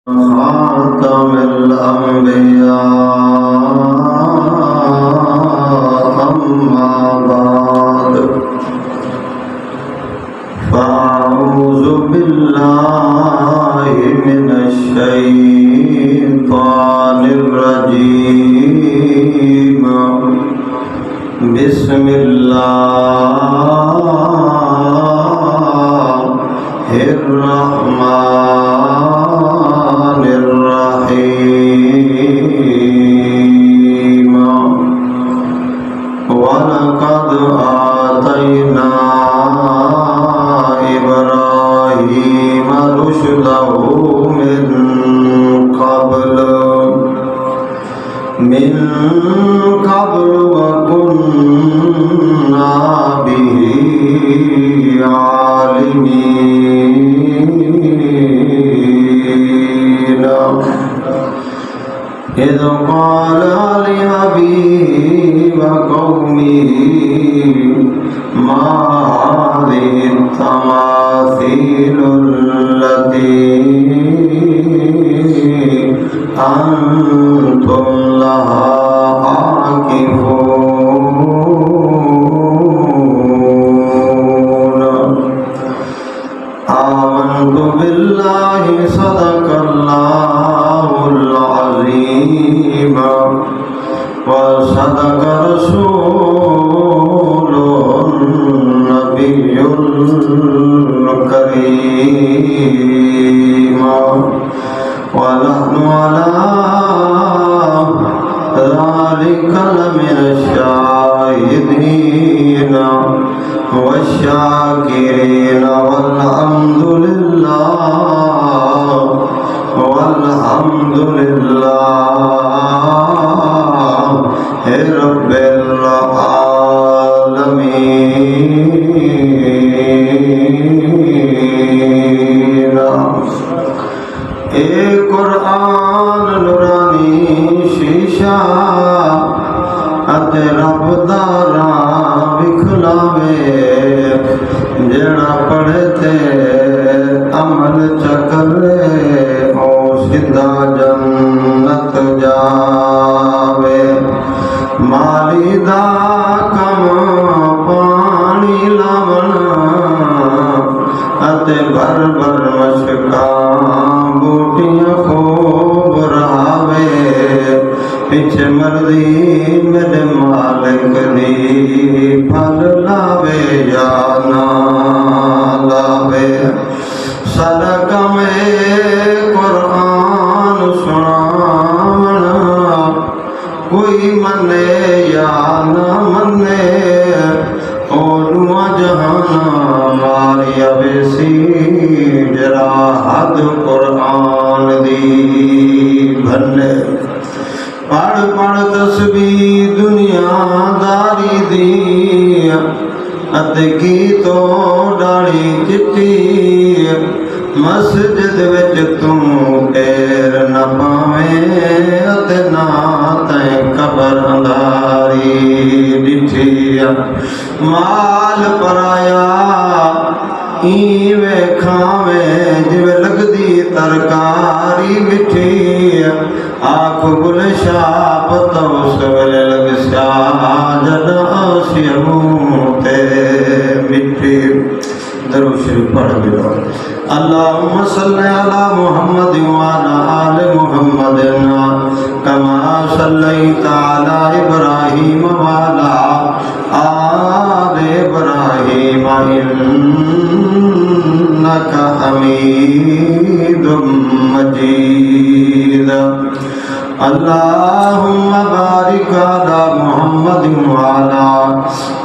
خاتم الأنبياء أما بعد فأعوذ بالله من الشيطان الرجيم بسم الله الرحمن الرحيم ولقد آتينا إبراهيم رشده من قبل وكنا به عالمين إذ قال لأبيه وقومه ما هذه التماثيل التي أنتم لها عاكفون آمنت بالله صدق الله العظيم وصدق رسوله النبي الكريم ونحن على ذلك لمن الشاهدين والشاكرين والحمد لله رب العالمين اے قرآن نورانی شیشہ اتے رب دا راہ وکھلاوے جڑا پڑھے تے عمل چکرے او سیدھا جنت جاوے مالی دا کم پانی لاون اتے بھر بھر مشکاں بوٹیاں خوب رہاوے پیچھے مرضی میرے مالک دی پھل لاوے یا نہ لاوے صدقہ میں قرآن سناونا کوئی منے یا نہ منے اولوا جہانا ماریا بیسی جرا حد قرآن دی بھلے پڑھ پڑھ تسبیح دنیا داری دی اتے کی تو ڈاڑی چٹی مسجد وچ تم پیر نہ پاویں اتے نہ تیں قبر انداری ڈٹھی مال پرایا ایویں کھاویں جویں لگدی ترکاری مٹھی آنکھ گل شاپ تو اس ویلے لگ سا جد آسی منہ تے مٹھی درود شریف پڑھ بلو اللہم صلی علی محمد وعلی آل محمد کما صلیت علی ابراہیم وعلی آل ابراہیم انک حمید مجید اللہم بارک علی محمد وعلی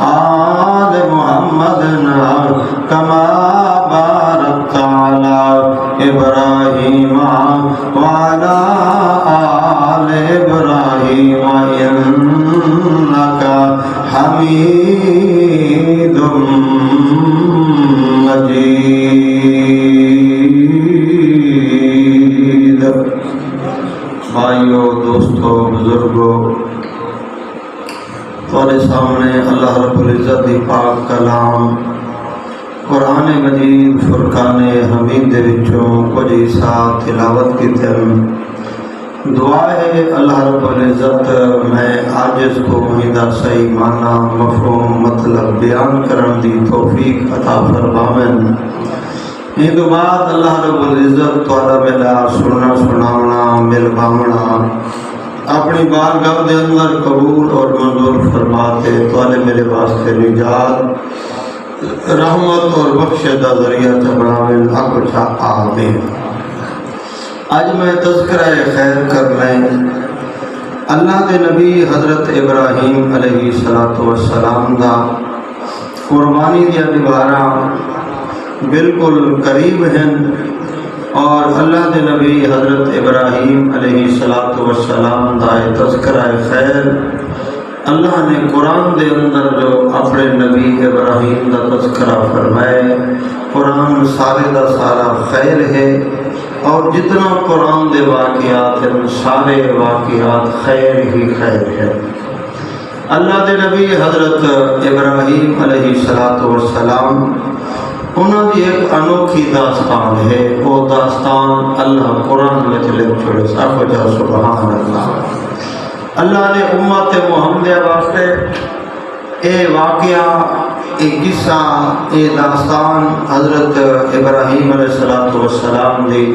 آل محمد کما بارکت علی ابراہیم وعلی آل ابراہیم انک حمید مجید بھائیو دوستو بزرگو تمہارے سامنے اللہ رب العزت کی پاک کلام قرآن مجید فرقان حمید دے وچوں کچھ حصہ تلاوت کیتے ہیں۔ دعا ہے اللہ رب العزت میں عاجز کو میرا صحیح معنی مفہوم مطلب بیان کرن دی توفیق عطا فرماویں۔ یہ تو بعد اللہ رب العزت تعالی ملا سننا سناونا مل باونا اپنی بارگاہ دے اندر قبول اور منظور فرماتے تعالی میرے واسطے نجات رحمت اور بخشش دا ذریعہ چبڑاویں حق چا آمین۔ آج میں تذکرہ خیر کرنا ہے اللہ دے نبی حضرت ابراہیم علیہ السلام دا قربانی دیا نبارہ بالکل قریب ہیں، اور اللہ دے نبی حضرت ابراہیم علیہ السلام دا تذکرہ خیر اللہ نے قرآن دے اندر جو اپنے نبی ابراہیم دا تذکرہ فرمائے۔ قرآن سارے دا سارا خیر ہے، اور جتنا قرآن دے واقعات ہیں سارے واقعات خیر ہی خیر ہے۔ اللہ دے نبی حضرت ابراہیم علیہ السلام انہوں کی ایک انوکھی داستان ہے، وہ داستان اللہ قرآن میں لکھ چھوڑے سب جا سبحان اللہ۔ اللہ نے امت محمدیہ واسطے اے واقعہ اے قصہ اے داستان حضرت ابراہیم علیہ السلام دی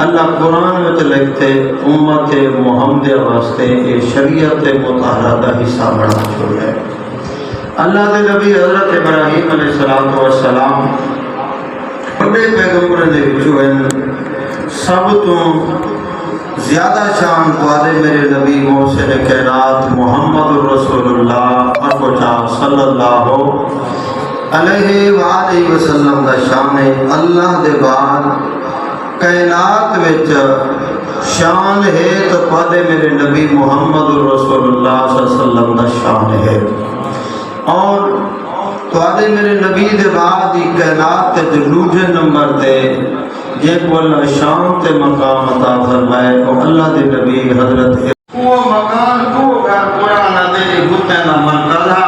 اللہ قرآن میں لکھتے امت محمدیہ واسطے اے شریعت مطہرہ دا حصہ بنا چھوڑے۔ اللہ دے نبی حضرت ابراہیم علیہ السلام بڑے پیغمبر دے وچوں ہیں، سب تو زیادہ شان والے میرے نبی محسن کائنات محمد رسول اللہ صلی اللہ علیہ وآلہ وسلم دا شان ہے۔ اللہ دے بعد کائنات وچ شان ہے تو والے میرے نبی محمد رسول اللہ صلی اللہ علیہ وسلم دا شان ہے، اور توالے میرے نبی دے بعد ہی کائنات تے دوجے نمبر تے جن کو اللہ شان تے مقام عطا فرمائے، اور اللہ دے نبی حضرت وہ مکان کو قرآن دے بتیں دا مرکزہ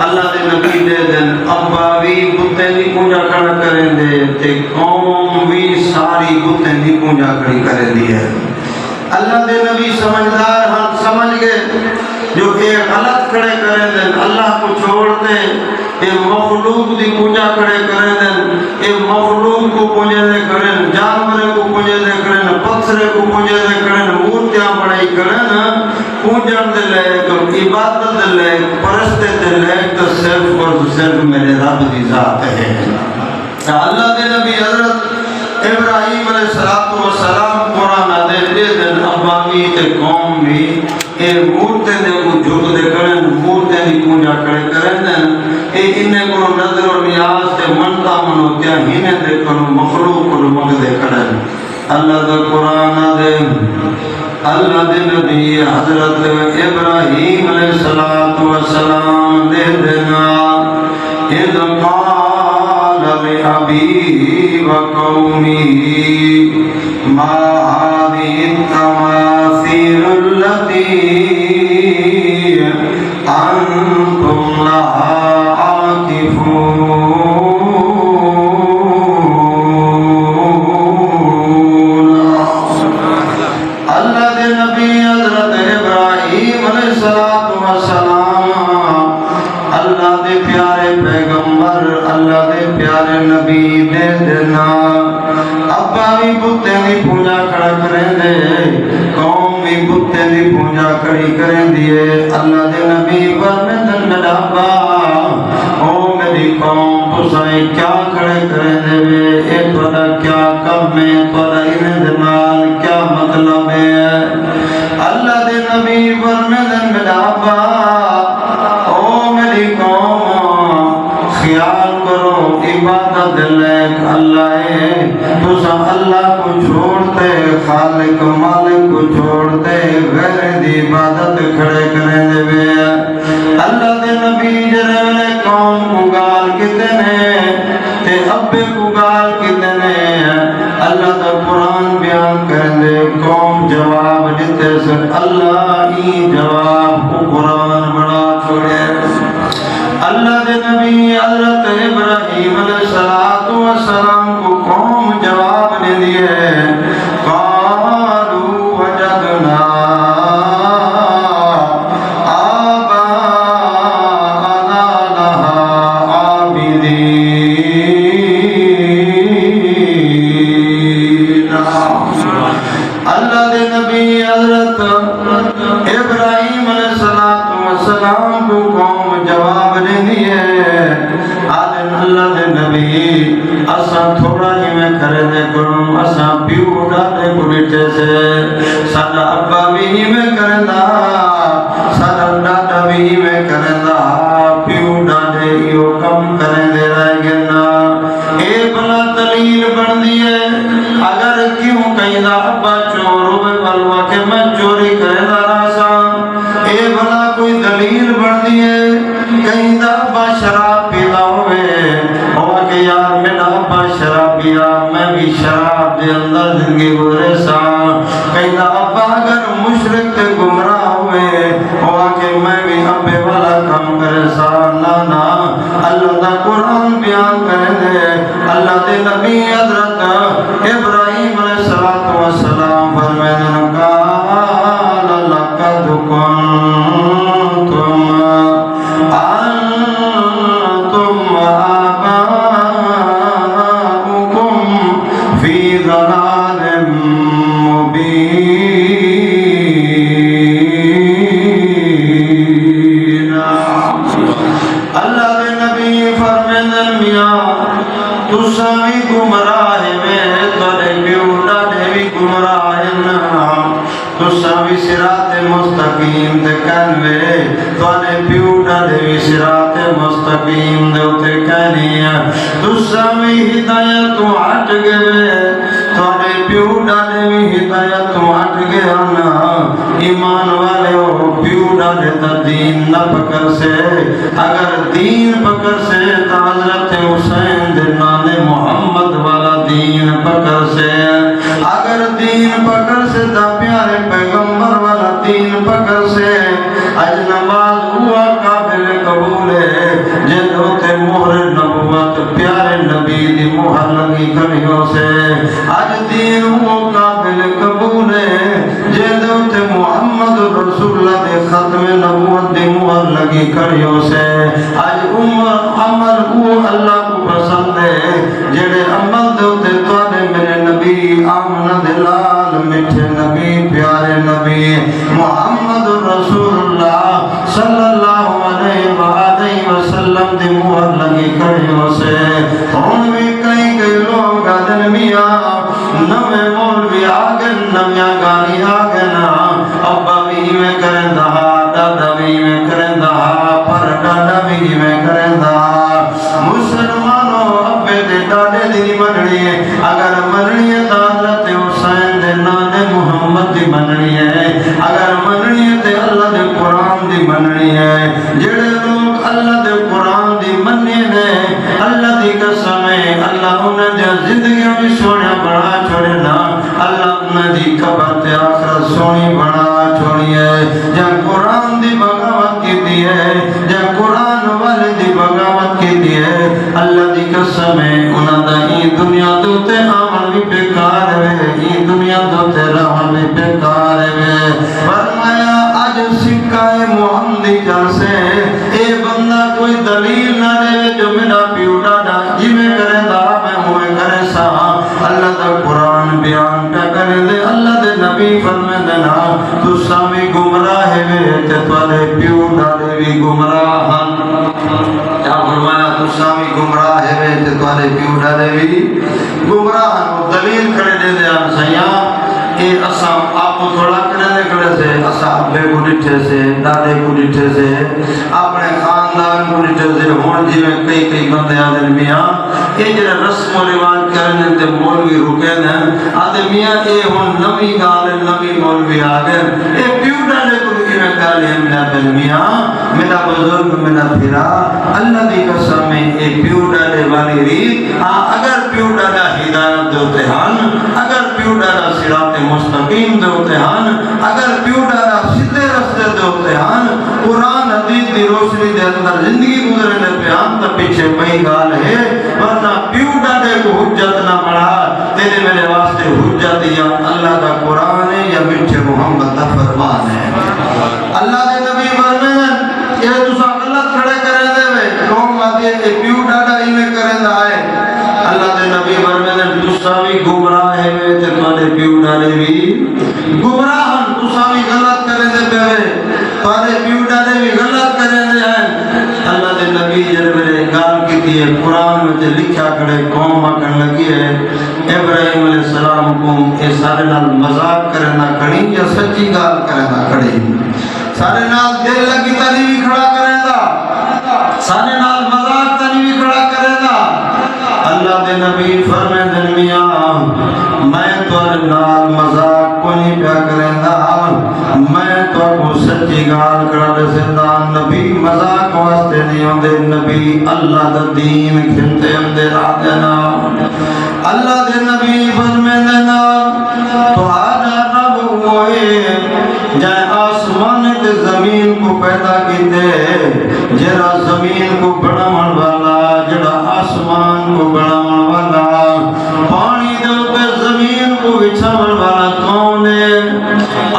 اللہ دے نبی دے دن ابا بھی بتیں دی پوجا کریں دے تے قوم بھی ساری بتیں دی پوجا کریں دی ہے۔ اللہ دے نبی سمجھدار ہم سمجھ گئے جو کہ غلط کھڑے کریں دیں اللہ کو چھوڑ دیں، اے مخلوق دی پوجا کھڑے کریں دیں، اے مخلوق کو پوجے دے کریں، جانورے کو پوجے دے کریں، پتھرے کو پوجے دے کریں، مورتیاں بڑائی کریں، پوجن دے لے عبادت دے لے پرستے دے لے تو صرف اور صرف میرے رب دی ذات ہے۔ اللہ دے نبی حضرت ابراہیم علیہ السلام قرآن دے دن ابامی تے قوم بھی اے مورتے دے کو جھک دے کریں، مورتے دی پوجا کریں دن، اے انہیں کو نظر و نیاز تے منتا منوتیا ہینے دے کنو مخلوق کو مگ دے کریں۔ اللہ دے قرآن دے اللہ دے نبی حضرت ابراہیم علیہ السلام دے دینا اذ قال لأبی وقومی ما هذه التماثيل التي أنتم لها عاكفون۔ اللہ دے نبی حضرت ابراہیم علیہ السلام اللہ دے پیارے پیغمبر اللہ دے پیارے نبی دے دینا ابا بھی بتیں دی پوجا کھڑا کریں دے، قوم بھی بتیں دی پوجا کھڑی کریں دیے۔ اللہ دے نبی ورنے دن میرا ابا او میری قوم تسائیں کیا کھڑے کریں دے وے، اے توڑا کیا کم ہے، توڑا انہیں دنال کیا مطلب ہے۔ اللہ دے نبی ورنے دن میرا ابا او میری قوم خیال کرو عبادت لائق اللہ ہے، تسا اللہ کو چھوڑتے خالق مالک کو چھوڑتے غیر دی عبادت کھڑے کریں دے بے۔ اللہ دے نبی جرے میں قوم کو گال کتنے تے ابے کو گال کتنے، اللہ دا قرآن بیان کریں دے قوم جواب دیتے سے اللہ ہی جواب کو قرآن بڑا چھوڑے۔ اللہ دے نبی حضرت ابراہیم علیہ اللہ دے نبی حضرت ابراہیم علیہ السلام کو قوم جواب دینی ہے آدن اللہ دے نبی اساں تھوڑا ہی میں کرے دے کروں اساں پیو ڈاڈے کو بیٹھے سے ساڈا ابا بھی ہی میں کرے دا ساڈا ڈاڈا بھی ہی میں کرے دا پیو ڈاڈے یو کم کرے دے رہ گنا اے بلا دلیل بن دیئے اگر کیوں کہیں دا ابا چور ہوئے بلوا کہ میں چوری کرے دا راسا اے بلا کوئی دلیل بن دیئے کہیں دا ابا شراب پیدا ہوئے ہوا کہ یار میرا ابا شراب پیا میں بھی شراب دے اندر زندگی گزرے سا کہیں دا ابا اگر مشرک تے گمراہ ہوئے ہوا کہ میں بھی ابے والا کام کرے سا نا اللہ دا قرآن بیان کرے دے اللہ دے نبی حضرت ابراہیم علیہ السلام فرمائے قال لقد کنتم انتم وآباؤکم فی ضلال مبین اللہ دے نبی فرمائے میاں تساں بھی گمراہ میں تھوڑے پیو ڈاڈے بھی گمراہ نا تساں بھی صراط مستقیم تے کہنوے تھوڑے پیو ڈاڈے بھی صراط مستقیم دے اتے کہنی ہے تساں بھی ہدایت تو ہٹ گئے تھوڑے پیو ڈاڈے بھی ہدایت تو ہٹ گیا نا ایمان والے ہو پیو ڈاڈے تا دین نہ پکر سے اگر دین پکر سے تا حضرت حسین دے نانے محمد والا دین پکر سے اگر دین پکر سے تا پیارے پیغمبر والا دین پکر سے اج نماز ہوا قابل قبول ہے جنہوں تے مہر نبوت پیارے نبی دی مہر لگی کھڑیوں سے اج دین ہوا قابل قبول ہے جنہوں تے محمد رسول اللہ دے ختم نبوت دی مہر لگی کھڑیوں سے اج عمل ہوا اللہ کو پسند ہے جڑے عمل دے تے تواڈے میرے نبی آمنہ دلال میٹھے نبی پیارے نبی محمد رسول اللہ صلی اللہ علیہ وآلہ وسلم دی مہر لگی کھڑیوں سے ہن بھی کئی لوگ آدن میاں نوے مولوی آگن نمیاں گانی آگن ابا بھی میں کریں دہا دادا بھی میں کریں دہا پر دادا بھی میں کریں دہا مسلمانوں ابے دے دادے دی مننی ہے اگر مننی ہے تو حضرت حسین دے نانے محمد دی مننی ہے اگر مننی ہے تو اللہ دے قرآن دی مننی ہے جڑے لوگ اللہ دے قرآن دی مننی ہے اللہ دی قسم ہے اللہ انہیں جو زندگیاں بھی سونے بڑا چھوڑے نا اللہ انہیں دی قبر تے آخرت سونی بڑا چھوڑی ہے جب قرآن دی بغاوت کی دی ہے جب قرآن والے دی بغاوت کی دی ہے اللہ دی قسم ہے انہاں دا ہی دنیا دوتے آمن بھی بیکار ہے ہی دنیا دوتے رہن بھی بیکار ہے فرمایا آج سکہ محمدی چل سے اے بندہ کوئی دلیل نہ دے جو میرا پیو ڈاڈا جی میں کرے دا میں ہوئے کرے سا اللہ دا قرآن بیان پہ کرے دے اللہ دے نبی فرمے دینا تو سامی گمراہ ہے تے توالے پیو ڈاڈے بھی گمراہ کیا فرمایا تو سامی گمراہ ہے تے توالے پیو ڈاڈے بھی گمراہ دلیل کھڑے دے دے آن سیاں اے اساں آپ کو تھوڑا کرنے کھڑے سے اساں ابے کو ڈٹھے سے دادے کو ڈٹھے سے اپنے خاندان کو ڈٹھے سے ہون جی میں کئی بندے آدھے میاں اے جنہیں رسم و رواج کرنے تے مولوی رکے دیں آدھے میاں اے ہون نمی گالے نمی مولوی آگے اے پیو ڈالے کو کی میں کالے ہمیں بل میاں میرا بزرگ میرا پھرا اللہ دی قسم میں اے پیو ڈالے والی ریت اگر پیو ڈالا ہدایت دوتے ہن اگر پیو ڈالا صراط مستقیم دوتے ہن اگر پیو ڈالا سیدھے رستے دوتے ہن قرآن حدیث دی روشنی دے اندر زندگی گزرنے پہ ہم تا پیچھے پہی گال ہے ورنہ پیو ڈالے کو حجت نہ بڑھا تیرے میرے واسطے حجت یا اللہ کا قرآن ہے یا میٹھے محمد کا فرمان ہے اللہ دے نبی فرمان یہ تسا غلط کھڑے کرے دے وے قوم آتی ہے کہ پیو ڈاڈا ہی میں کرے دا ہے اللہ دے نبی فرمان تسا بھی گمراہ ہے تے تواڈے پیو ڈالے بھی گمراہن تسا بھی غلط کریں دے پہوے تارے پیو ڈالے بھی غلط کریں دے ہیں اللہ دے نبی جر میرے گال کی دیئے قرآن میں تے لکھا کڑے قوم مکن لگی ہے ابراہیم علیہ السلام کو اے سارے نال مذاق کرنا کھڑی یا سچی گال کرنا کھڑی سارے نال دل لگی تلی بھی کھڑا کریں دا سارے نال مذاق تلی بھی کھڑا کریں دا اللہ دے نبی فرمے دن میاں میں تو نال مذاق کو نہیں پیا کریں دا میں تو کو سچی گال کڑا دسیں دا نبی مذاق واسطے نہیں ہوں دے نبی اللہ دا دین کھنتے ہم دے را دینا اللہ دے نبی فرمے دینا تو آجا رب ہوئے جائے آسمان تے زمین کو پیدا کی دے جڑا زمین کو بڑھاون والا جڑا آسمان کو بڑھاون والا پانی دے اوپر زمین کو بچھاون والا کون ہے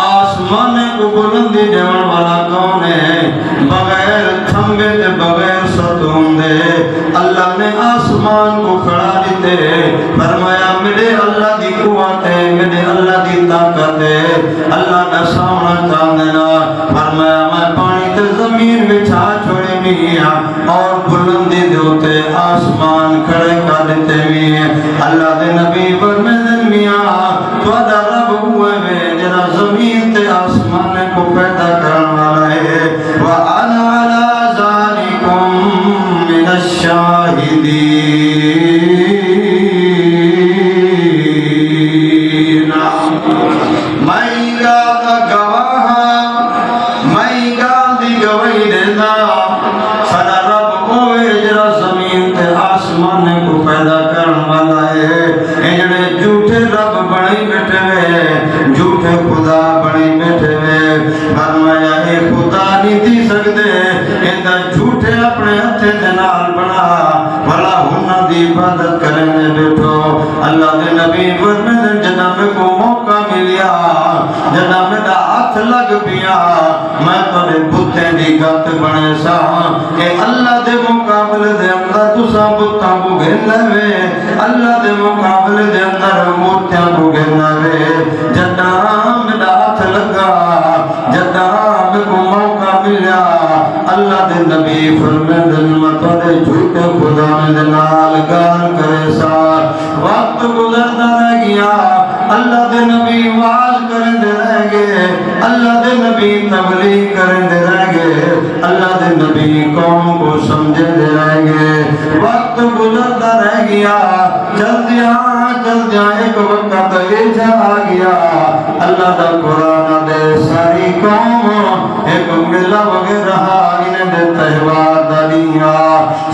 آسمان کو بلندی دیون والا کون ہے بغیر تھمبے دے بغیر ستون دے اللہ نے آسمان کو کھڑا دیتے فرمایا میرے اللہ دی قوت ہے میرے اللہ دی طاقت ہے اللہ کا سامنا چاندنا فرمایا میں پانی تے زمین بچھا چھوڑے میاں اور بلندی دوتے آسمان کھڑے کر دیتے میاں اللہ دے نبی فرمائے میاں تو دا رب ہوئے میں جنا زمین تے آسمان کو پیدا کرن والا ہے وَأَنَا عَلَى ذَلِكُمْ مِنَ الشَّاهِدِينَ میں گا گواہ میں گا دی گواہی دینا سارا رب ہوئے جرا زمین تے آسمان کو پیدا کرن والا ہے اے جڑے جھوٹے رب بڑی بیٹھے ہوئے جھوٹے خدا بڑی بیٹھے ہوئے فرمایا اے خدا نہیں دی سکتے اندر جھوٹے اپنے ہتھے دے نال بنا بھلا ہونا دی عبادت کرنے بیٹھو اللہ دے نبی فرمائے جنا میں کو موقع ملیا جنا میرا ہاتھ لگ پیا میں تھوڑے بتیں دی گت بنے سا کہ اللہ دے مقابلے دے اندر تسا بتاں کو گھننا وے اللہ دے مقابلے دے اندر مورتیاں کو گھننا وے جنا میرا ہاتھ لگا جنا میں کو موقع ملیا اللہ دے نبی فرمائے دن میں تھوڑے جھوٹے خدا میں نال گان کرے سا وقت گزرتا رہ گیا اللہ دے نبی واز کریں دے رہ گئے اللہ دے نبی تبلیغ کریں دے رہ گئے اللہ دے نبی قوم کو سمجھے دے رہ گئے وقت گزرتا رہ گیا چل دیا ایک وقت ایجا آ گیا اللہ دا قرآن دے ساری قوم ایک ملا وغیرہ انہیں دے تہوار دنیا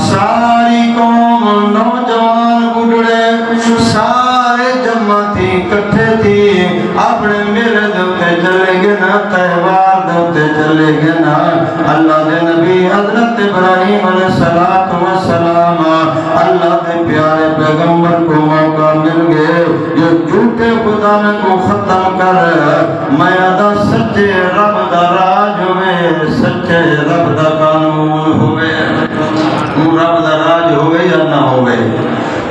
ساری قوم نوجوان بڑھڑے سارے جمع تھی کٹھے تھی اپنے میرے دوتے چلے گے نا تہوار دوتے چلے گے نا اللہ دے نبی حضرت ابراہیم علیہ السلام اللہ دے پیارے پیغمبر کو موقع مل گئے جو جھوٹے خدا میں کو ختم کر میں ادا سچے رب دا راج ہوئے سچے رب دا قانون ہوئے ہوں رب دا راج ہوئے یا نہ ہوئے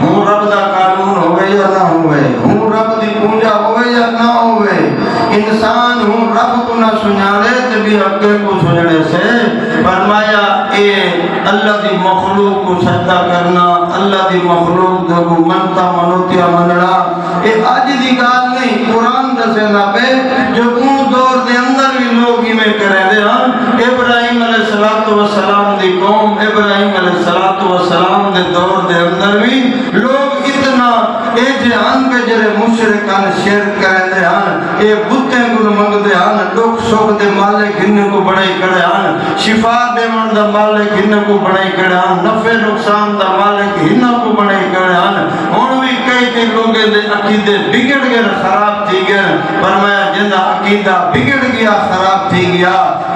ہوں رب دا قانون ہوئے یا نہ ہوئے ہوں رب دی پوجا ہوئے یا نہ ہوئے انسان ہوں رب کو نہ سنیارے تبھی اگے کو سننے سے فرمایا اے اللہ دی مخلوق کو سجدہ کرنا اللہ دی مخلوق کو منتا منوتیا مننا اے آج دی گال نہیں قرآن دسے نہ پہ جو ان دور دے اندر بھی لوگ ہی میں کریں دے ہاں ابراہیم علیہ السلام دی قوم ابراہیم علیہ السلام دے دور دے اندر بھی لوگ اتنا اے جہان کے جرے مشرکان شرک کریں دے ہاں اے بتیں کو منگ دے ہاں دکھ سکھ دے مالک ہن کو بڑائی کرے ہاں شفا دے من دا مالک ہن کو بڑائی کرے ہاں نفع نقصان دا مالک ہن کو بڑائی کرے ہاں ہن بھی کئی لوگے دے عقیدے بگڑ گئے خراب تھی گئے فرمایا جنہ عقیدہ بگڑ گیا خراب تھی گیا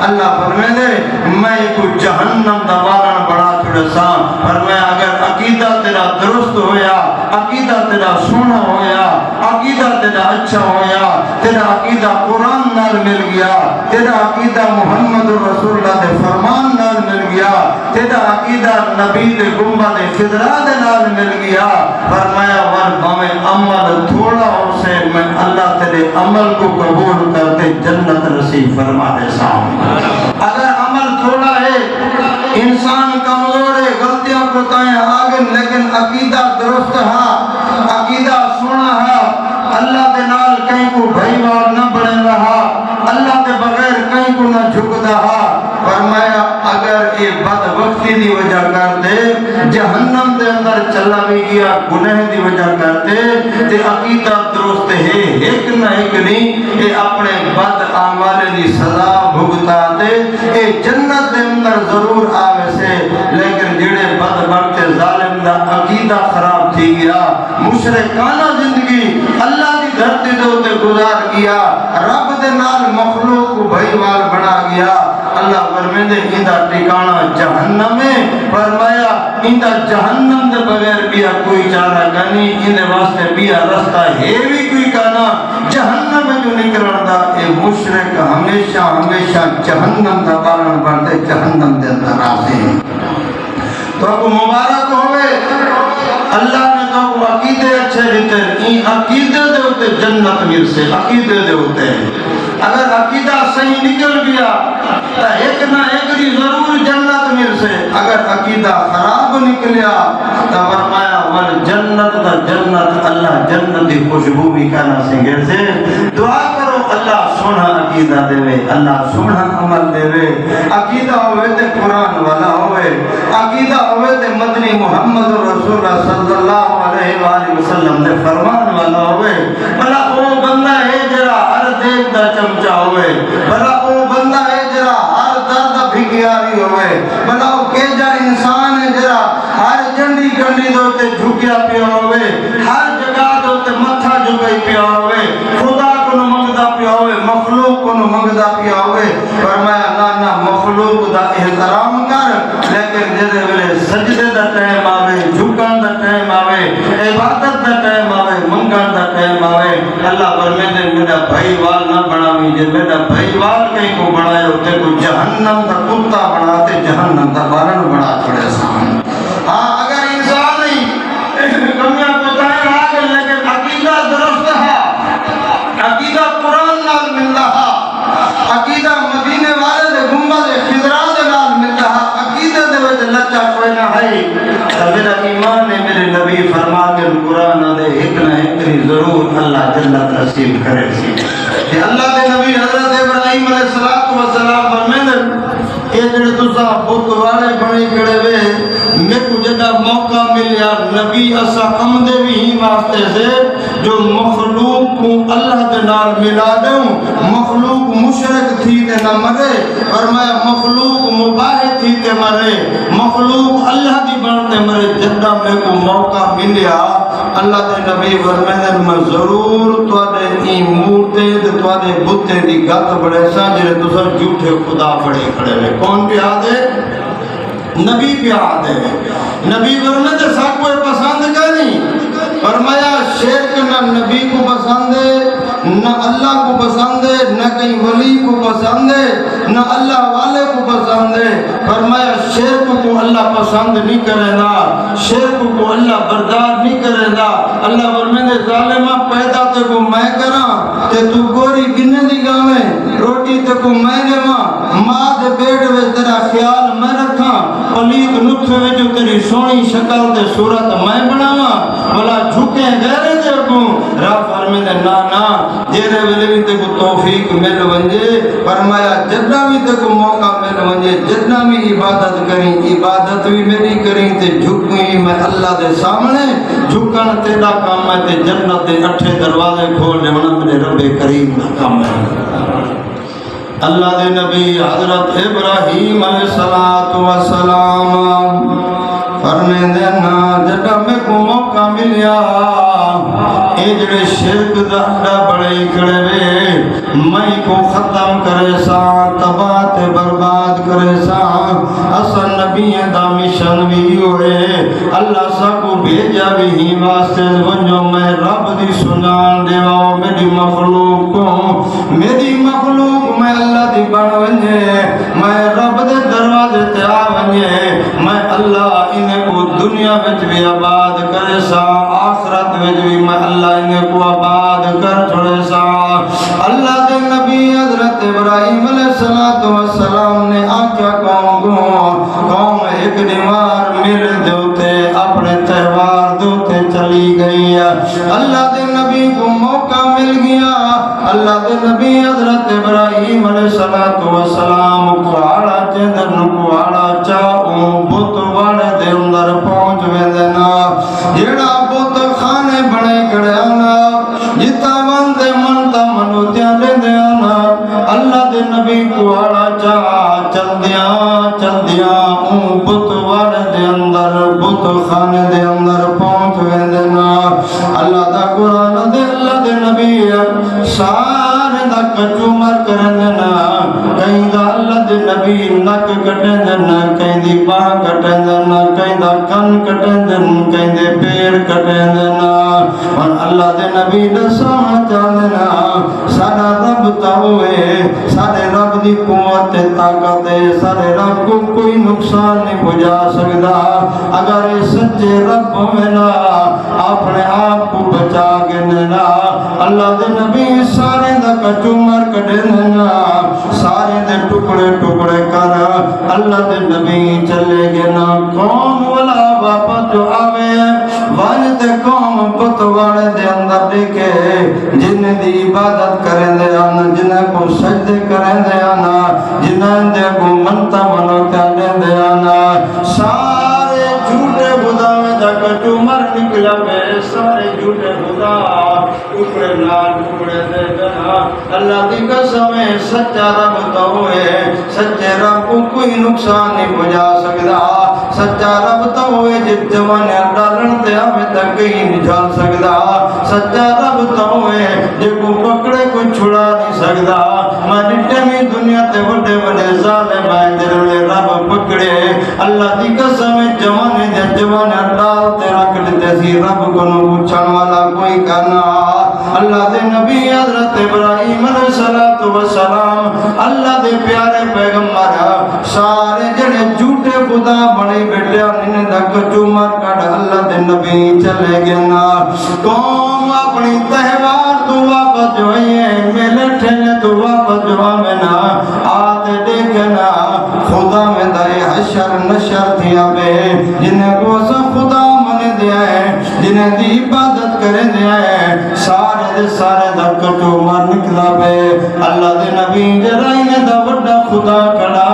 اللہ فرمائے دے میں کو جہنم دا باران بڑا چھوڑے سا فرمایا اگر عقیدہ تیرا درست ہویا عقیدہ تیرا سونا ہویا عقیدہ تیرا اچھا ہویا تیرا عقیدہ قرآن نال مل گیا، تیرا عقیدہ محمد رسول اللہ دے فرمان نال مل گیا، تیرا عقیدہ نبی دے گنبد خضرا دے نال مل گیا۔ فرمایا ور بھاویں عمل تھوڑا ہو سے میں اللہ تیرے عمل کو قبول کرتے جنت نصیب فرما دے سامنے۔ اگر عمل تھوڑا ہے، انسان کمزور ہے، غلطیاں کوتاہیاں آگے، لیکن عقیدہ درست ہے، عقیدہ سونا ہے، اللہ دے نال کہیں کو بھائیوار نہ بنے رہا، اللہ دے بغیر کہیں کو نہ جھکتا ہے۔ فرمایا اگر یہ بد وقتی دی وجہ کرتے جہنم دے اندر چلا بھی گیا، گناہ دی وجہ کرتے تے عقیدہ درست ہے، ایک نہ ایک نہیں، یہ اپنے بد اعمال دی سزا بھگتا دے، یہ جنت دے اندر ضرور آوے سے، لیکن جڑے بد وقت ظالم دا عقیدہ خراب تھی گیا، مشرکانہ زندگی اللہ دی دھرتی دے ہوتے گزار گیا، رب دے نال مخلوق کو بھائیوار بنا گیا، اللہ فرمیندے اندہ ٹھکانہ جہنم ہے۔ فرمایا اندہ جہنم دے بغیر بیا کوئی چارہ کنی، اندے واسطے بیا رستہ ہے بھی کوئی کانا، جہنم میں جو نکلن دا اے مشرک ہمیشہ ہمیشہ جہنم دا بارن بڑھتے جہنم دے اندر آسے ہیں۔ تو آپ کو مبارک ہوئے، اللہ نے تو آپ کو عقیدے اچھے دیتے ہیں، عقیدے دے ہوتے جنت مل سے، عقیدے دے ہوتے ہیں۔ اگر عقیدہ صحیح نکل گیا تو ایک نہ ایک دی ضرور جنت مل سے، اگر عقیدہ خراب نکلیا تو فرمایا ول جنت دا جنت، اللہ جنت دی خوشبو بھی کہنا سنگے سے۔ دعا کرو اللہ سونا عقیدہ دے وے، اللہ سونا عمل دے وے، عقیدہ ہوئے تے قرآن والا ہوئے، عقیدہ ہوئے تے مدنی محمد رسول اللہ صلی اللہ علیہ وآلہ وسلم دے فرمان والا ہوئے، بھلا او بندہ ہے جرا ہر دیکھ دا چمچا ہوئے، بھلا او بندہ ہے جرا ہر درد بھگیاری ہوئے، بھلا او کیجا انسان ہے جرا ہر جنڈی گنڈی دوتے جھکیا پیا ہوئے، ہر جگہ دوتے متھا جھکئی پیا ہوئے، خدا کو نو منگدا پیا ہوئے، مخلوق کو نو منگدا پیا ہوئے۔ فرمایا نا مخلوق دا احترام کر، لیکن جدے ویلے سجدے دا ٹائم آوے، جھکان دا ٹائم آوے، عبادت دا ٹائم آوے، منگان دا ٹائم آوے، اللہ فرمیندے میرا بھائی وال نہ بناوی، جے میرا بھائی وال کہیں کو بنائے ہوتے کو جہنم دا کتا بناتے، جہنم دا بارن بنا چھوڑے سامنے۔ ہاں اگر انسان نہیں کمیاں کوتاہیاں آگے، لیکن عقیدہ درست ہے، عقیدہ قرآن نال مل رہا، عقیدہ مدینے والے دے گنبد خضرا دے نال مل رہا، عقیدہ دے وچ لچا کوئی نہ ہے، میرا ایمان ہے میرے نبی فرما کے قرآن دے ایک نہ ایک ضرور اللہ جنت نصیب کرے سی۔ کہ اللہ دے نبی حضرت ابراہیم علیہ السلام فرمیندے اے جڑے تساں بت والے بنے کھڑے وے، میں کو جدا موقع ملیا نبی اسا عمدے بھی ہی واسطے سے جو مخلوق کو اللہ دے نال ملا دوں، مخلوق مشرک تھی تے نہ مرے، فرمایا مخلوق مباح تھی تے مرے، مخلوق اللہ دی بنتے مرے، جدا میں کو موقع ملیا اللہ دے نبی فرمیندے میں ضرور تواڈے ای مورتے تے تواڈے بتیں دی گت بڑے سا جڑے تساں جھوٹے خدا بڑے کھڑے وے۔ کون پہ آدھے؟ نبی پہ آدھے۔ نبی فرمیندے سا کوئی پسند کا نہیں، فرمایا شرک نہ نبی کو پسند ہے، نہ اللہ کو پسند ہے، نہ کہیں ولی کو پسند ہے، نہ اللہ والے کو پسند ہے۔ فرمایا شرک کو اللہ پسند نہیں کرے گا، شرک کو اللہ بردار نہیں کرے گا۔ اللہ فرمیندے ظالمہ پیدا تے کو میں کراں تے تو گوری گنے دی گاویں، روٹی تے کو میں دیواں، ماں دے پیٹ وچ تیرا خیال میں رکھاں، پلیت نطفے وچ تیری سونی شکل تے صورت میں بناواں، بھلا جھکے غیرے دے کو رب فرمیندے نا جیرے ویلے بھی تے کو توفیق مل ونجے، فرمایا جتنا بھی تے کو موقع مل ونجے، جتنا بھی عبادت کریں، عبادت بھی میری کریں تے جھکیں میں اللہ دے سامنے، جھکن تیرا کام ہے تے جنت دے 8 دروازے کھول دے میرے رب کریم دا کام ہے۔ اللہ دے نبی حضرت ابراہیم علیہ السلام فرمیندے نا جڑا میں کو موقع ملیا اے جڑے شرک دا اڈا بڑے کھڑے وے میں کو ختم کرے سا، تباہ تے برباد کرے سا، اسا نبی دا مشن بھی ہوئے، اللہ سا کو بھیجا بھی ہی واسطے ونجو میں رب دی سنان دیواؤ میری مخلوق کو، میری مخلوق بن ونجے میں رب دے دروازے تے آ ونجے میں اللہ انہیں کو دنیا وچ بھی آباد کرے سا آخرت وچ بھی میں اللہ انہیں کو آباد کر چھوڑے سا اللہ دے نبی حضرت ابراہیم علیہ السلام نے آکھیا قوم کو قوم ایک دیوار میرے دوتے اپنے تہوار دوتے چلی گئی اللہ دے نبی کو موقع مل گیا اللہ دے نبی حضرت ابراہیم علیہ السلام کو آڑا چندر کو آڑا چاہوں بت واڑے دے اندر پہنچ ویندنا جیڑا بت خانے بنے کڑے آنا جتا بندے منتا منوتیاں لے دے آنا اللہ دے نبی کو آڑا چاہ چل دیاں بت واڑے دے اندر بت خانے دے اندر پہنچ ویندنا اللہ دا قرآن دے اللہ دے نبی سارے دا کچو مر کرن دینا کہیں دا اللہ دے نبی نک کٹن دینا کہیں دی باہ کٹن دینا کہیں دا کن کٹن دینا کہیں دے پیر کٹن دینا اور اللہ دے نبی دسانا چاہ دینا سارا رب تاوے سارے رب دی قوت طاقت ہے سارے رب کو کوئی نقصان نہیں پہنچا سکتا اگر سچے رب میں نا اپنے آپ کو بچا کے دینا اللہ دے نبی سارے دا کچو مر کٹے دینا سارے دے ٹکڑے ٹکڑے کر اللہ دے نبی چلے گے نا قوم والا واپس جو آوے وان دے قوم پتواڑے دے اندر دیکھے جن دی عبادت کریں دے آنا جنہیں کو سجدے کریں دے آنا جنہیں دے کو منتا منوتا دے آنا سارے جھوٹے خدا میں دا کچو مر نکلا میں سارے جھوٹے خدا ٹکڑے نال ٹکڑے دے دینا اللہ دی قسم ہے سچا رب تو ہے سچے رب کو کوئی نقصان نہیں پہنچا سکتا سچا رب تو ہے جس جوانے ڈالن تے ہمیں تک کہیں نہیں جان سکتا سچا رب تو ہے جس کو پکڑے کوئی چھڑا نہیں سکتا میں ڈٹے میں دنیا تے بڑے بڑے ظالم ہیں جنہیں رب پکڑے اللہ دی قسم ہے جوانے ڈال تے رکھ لیتے سی رب کو نو پوچھن والا کوئی کہنا اللہ دے نبی حضرت ابراہیم علیہ السلام اللہ دے پیارے پیغمبر سارے جڑے جھوٹے خدا بنے بیٹھے انہیں دا کچو مر کٹ اللہ دے نبی چلے گئے نا قوم اپنی تہوار تو واپس جو ہے میلے ٹھیلے تو واپس جو میں نا آتے دیکھنا خدا میں دائے حشر نشر دیا بے جنہیں کو سب خدا منے دیا ہے جنہیں دی عبادت کریں دیا ہے سارے دا کٹو مر نکلا بے اللہ دے نبی جرائی نے دا بڑا خدا کڑا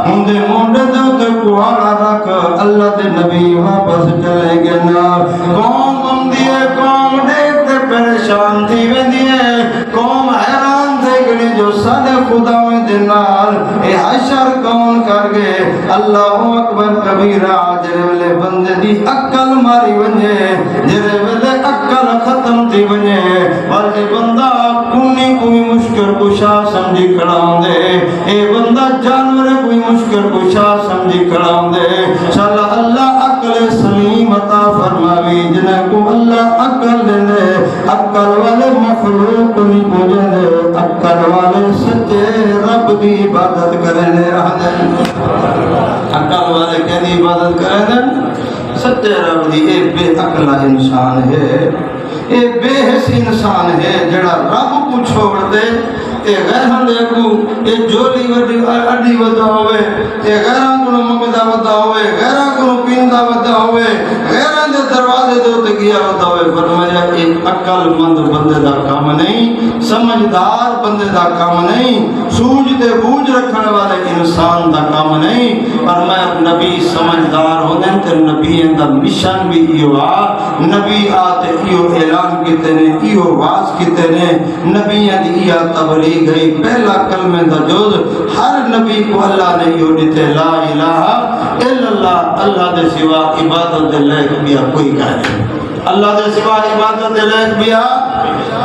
ہندے مونڈے دے کوہاڑا رکھ اللہ دے نبی واپس چلے گئے نا قوم دیئے قوم دیکھتے پریشان تھی وے دیئے قوم حیران تھے گئے جو سارے خدا میں دنال اے حشر کون کر گئے اللہ اکبر کبیرہ جرے ویلے بندے دی اکل ماری ونجے جرے ویلے اکل ختم تھی ونجے بلکہ بندہ کنی کوئی مشکل کشا سمجھی کھڑاؤں دے اے بندہ جانور کوئی مشکل کشا سمجھی کھڑاؤں دے چل اللہ عقل سلیم عطا فرماوی جنہیں کو اللہ عقل دے دے عقل والے مخلوق نہیں پوجے دے عقل والے سچے رب دی عبادت کریں دے عقل والے کہ دی عبادت کریں دے سچے رب دی اے بے عقلہ انسان ہے اے بے حس انسان ہے جڑا رب کو چھوڑ دے اے غیران دے کو اے جولی وڈی اڈی ودا ہوئے اے غیران کو ممدہ ودا ہوئے غیران کو پیندہ ودا ہوئے غیران دے دروازے دے تے گیا ودا ہوئے فرمایا ایک عقل مند بندے دا کام نہیں سمجھدار بندے دا کام نہیں سوجھ دے بوجھ رکھنے والے انسان دا کام نہیں فرمایا نبی سمجھدار ہونے تے نبی دا مشن بھی ایو نبی آتے ایو اعلان کیتے نے ایو واز کیتے نے نبی دی یا تبلیغ گئی پہلا کلمہ دا جوز ہر نبی کو اللہ نے یوں دیتے لا الہ الا اللہ اللہ دے سوا عبادت دے لائق بیا کوئی کہہ نہیں اللہ دے سوا عبادت دے لائق بیا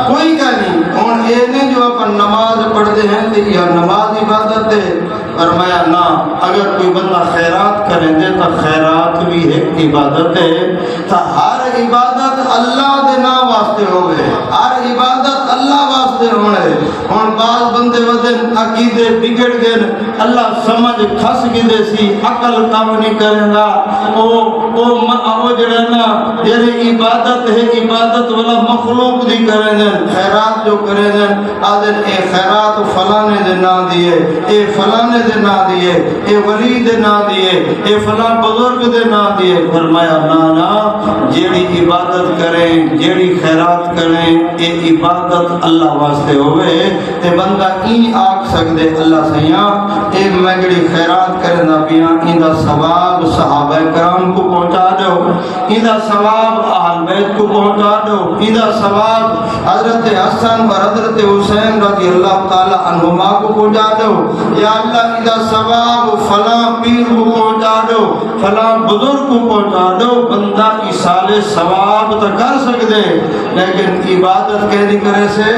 کوئی کہہ نہیں اور اینے جو اپن نماز پڑھتے ہیں تو یہ نماز عبادت ہے فرمایا نا اگر کوئی بندہ خیرات کریں دے تو خیرات بھی ایک عبادت ہے تو ہر عبادت اللہ دے نا واسطے ہوئے ہر عبادت اللہ واسطے ہوئے اور بعض بندے ودن عقیدے بگڑ گئے اللہ سمجھ کھس گئے سی عقل کام نہیں کرے گا او جڑا نا یعنی عبادت ہے عبادت والا مخلوق دی کرے گا خیرات جو کرے گا آدن اے خیرات فلانے دے نا دیے اے فلانے دے نا دیے اے ولی دے نا دیے اے فلان بزرگ دے نا دیے فرمایا نا جیڑی عبادت کریں جیڑی خیرات کریں اے عبادت اللہ واسطے ہوئے تے بندہ این آکھ سکدے اللہ سیاں اے میں جڑی خیرات کرنا پیاں ایندا ثواب صحابہ کرام کو پہنچا دو ایندا ثواب اہل بیت کو پہنچا دو ایندا ثواب حضرت حسن اور حضرت حسین رضی اللہ تعالی عنہما کو پہنچا دو یا اللہ ایندا ثواب فلاں پیر کو پہنچا دو فلاں بزرگ کو پہنچا دو بندہ ایصال ثواب تو کر سکدے لیکن عبادت کہہ کرے سے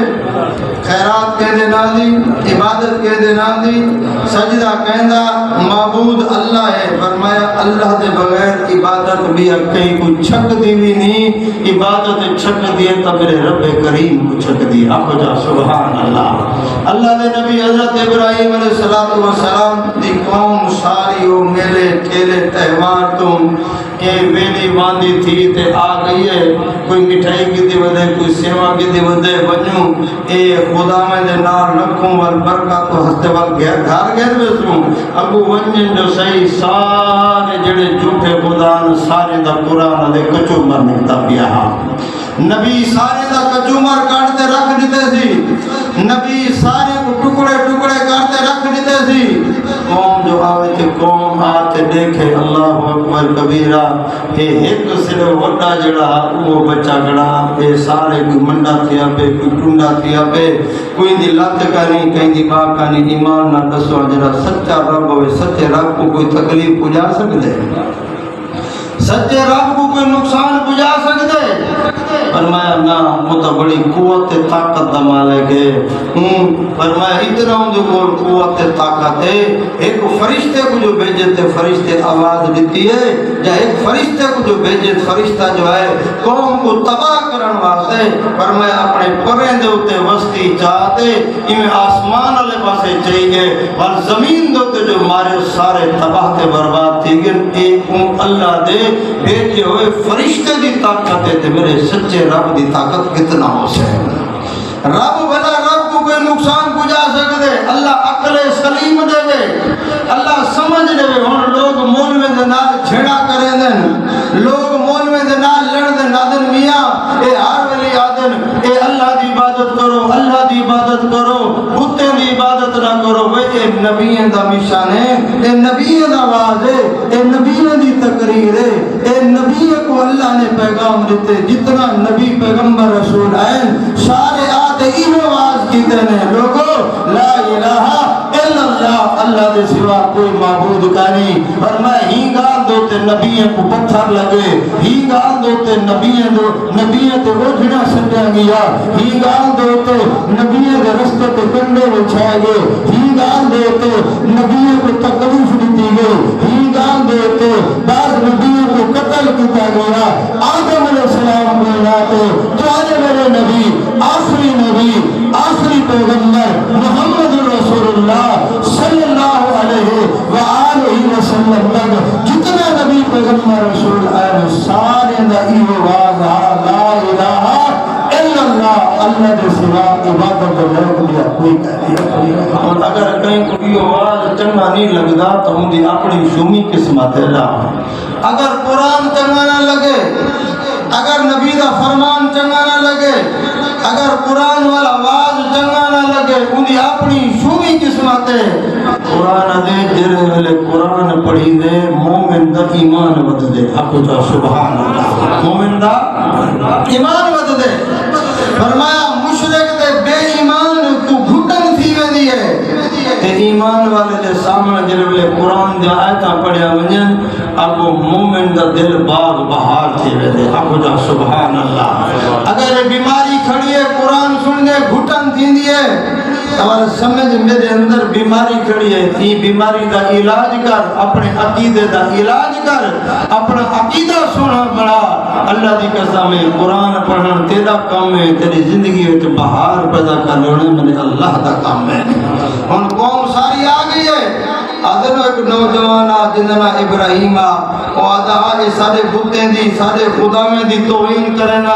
خیرات کہہ دینا دی عبادت کہہ دینا دی سجدہ کہندہ معبود اللہ ہے فرمایا اللہ دے بغیر عبادت بھی کہیں کو چھک دی بھی نہیں عبادت چھک دیے تو میرے رب کریم کو چھک دی آپ جا سبحان اللہ اللہ دے نبی حضرت ابراہیم علیہ السلام دی قوم ساری وہ میلے ٹھیلے تہوار تم کہ ویلی باندھی تھی تے آ گئی ہے کوئی مٹھائی کی دی ودے کوئی سیوا کی دی ودے بنیوں اے خدا میں دے نار لکھوں والبرکات تو ہستے وال گھر گھر بیسوں اگو ونجن جو صحیح سارے جڑے جھوٹے خدا سارے دا قرآن دے کچو مر نکتا پیا نبی سارے دا کچو مر کاٹتے رکھ دیتے سی نبی سارے کو ٹکڑے ٹکڑے کرتے رکھ دیتے سی قوم جو آوے تھے قوم آتے دیکھے اللہ اکبر کبیرہ کہ ایک صرف وڈا جڑا وہ بچہ گڑا اے سارے کوئی منڈا تھیا پہ کوئی ٹونڈا تھیا پہ کوئی دی لت کانی کہیں دی باں کانی ایمان نہ دسو جڑا سچا رب ہوئے سچے رب کو کوئی تکلیف پجا سکتے سچے رب کو کوئی نقصان پجا سکتے فرمایا نا متا بڑی قوت طاقت دا مالک ہے فرمایا اتنا ہوں جو قوت طاقت ہے ایک فرشتے کو جو بھیجتے فرشتے آواز دیتی ہے یا ایک فرشتے کو جو بھیجت فرشتہ جو ہے قوم کو تباہ کرن واسطے فرمایا اپنے پرندے ہوتے وسطی چاہتے انہیں آسمان والے پاسے چاہیے اور زمین دوتے جو مارے سارے تباہ تے برباد تھی گن ایک اللہ دے بھیجے ہوئے فرشتے دی طاقت ہے میرے سچے رب دی طاقت کتنا ہو سے رب بنا رب کو کوئی نقصان پجا سکتے اللہ عقل سلیم دے دے اللہ سمجھ دے ہن لوگ مولوی دے نال چھڑا کریں دن لوگ مولوی دے نال لڑ دے نادن میاں اے ہر ویلی آدن اے اللہ دی عبادت کرو اللہ دی عبادت کرو بتیں دی عبادت نہ کرو وہ اے نبیوں دا مشن ہے اے نبیوں دا آواز ہے اے نبیوں دی تقریر ہے اے نبی کو اللہ نے پیغام دیتے جتنا نبی پیغمبر رسول ہیں سارے آتے ہی آواز کی دینے لوگو لا الہ الا اللہ اللہ دے سوا کوئی معبود کا نہیں اور میں ہی گان دوتے نبیوں کو پتھر لگے ہی گان دوتے نبیوں تے روجنا سٹیا گیا ہی گان دوتے نبیوں دے رستے تے کنڈے بچھائے گئے ہی گان دوتے نبیوں کو تکلیف دیتی گئی ہی گان دوتے بعض نبیوں کو قتل کیا گیا آدم علیہ السلام کو لاتے تو آج میرے نبی آخری پیغمبر محمد رسول اللہ صلی اللہ علیہ وآلہ وسلم تک جتنا نبی پیغمبر رسول اللہ سارے نبی آواز لا الہ الا اللہ اللہ کے سوا عبادت کو لیا کوئی کہہ اور اگر کہیں کوئی آواز چنگا نہیں لگتا تو ان دی اپنی شومی قسمت ہے اگر قرآن چنگا نہ لگے اگر نبی دا فرمان چنگا نہ لگے اگر قرآن والا آواز چنگا نہ لگے ان دی اپنی شومی قسمت ہے قرآن دے جرے والے قرآن پڑھی دے مومن دا ایمان ود دے آپ کو جا سبحان اللہ مومن دا ایمان ود دے فرمایا مشرک دے بے ایمان کو گھٹن تھی ویدی ہے تے ایمان والے دے سامنے جرے والے قرآن دے آیتاں پڑھیا ونجن اب وہ مومن دا دل باغ بہار تھی ویدے آپ کو جا سبحان اللہ اگر بیماری کھڑی ہے قرآن سن دے گھٹن تھی دی ہے اور سمجھ میرے اندر بیماری کھڑی ہے، یہ بیماری دا علاج کر، اپنے عقیدے دا علاج کر، اپنا عقیدہ سونا بڑا۔ اللہ دی قسم ہے قرآن پڑھن تیرا کام ہے، تیری زندگی وچ بہار پیدا کرنا میرے اللہ دا کام ہے۔ ہن قوم ساری آ گئی ہے، آدھر ایک نوجوان جنہا ابراہیم آدھا یہ سارے بتیں دی سارے خدا میں دی توہین کرنا،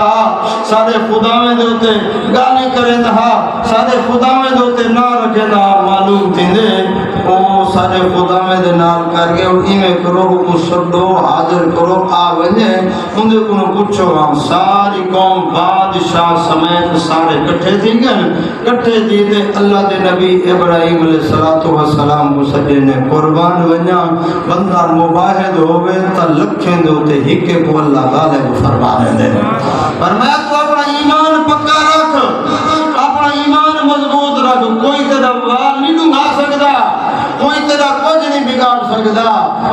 سارے خدا میں دوتے گالی کرنا، سارے خدا میں دوتے نہ رکھنا، معلوم تھی دے او سارے خدا میں دے نال کر گئے اور ایمیں کرو کو سڈو حاضر کرو آ ونجے اندے کنو پوچھو ساری قوم بادشاہ سمیت سارے کٹھے تھی گئے، کٹھے تھی تے اللہ دے نبی ابراہیم علیہ السلام کو سجے نے قربان ونجا بندہ مباہد ہوئے تا لکھیں دوتے ہکے کو اللہ غالے کو فرمانے دے۔ فرمایا تو اپنا ایمان پکا رکھ، اپنا ایمان مضبوط رکھ، کوئی تیرا وال نہیں ڈنگا سکتا، کوئی تیرا کچھ نہیں بگاڑ سکتا۔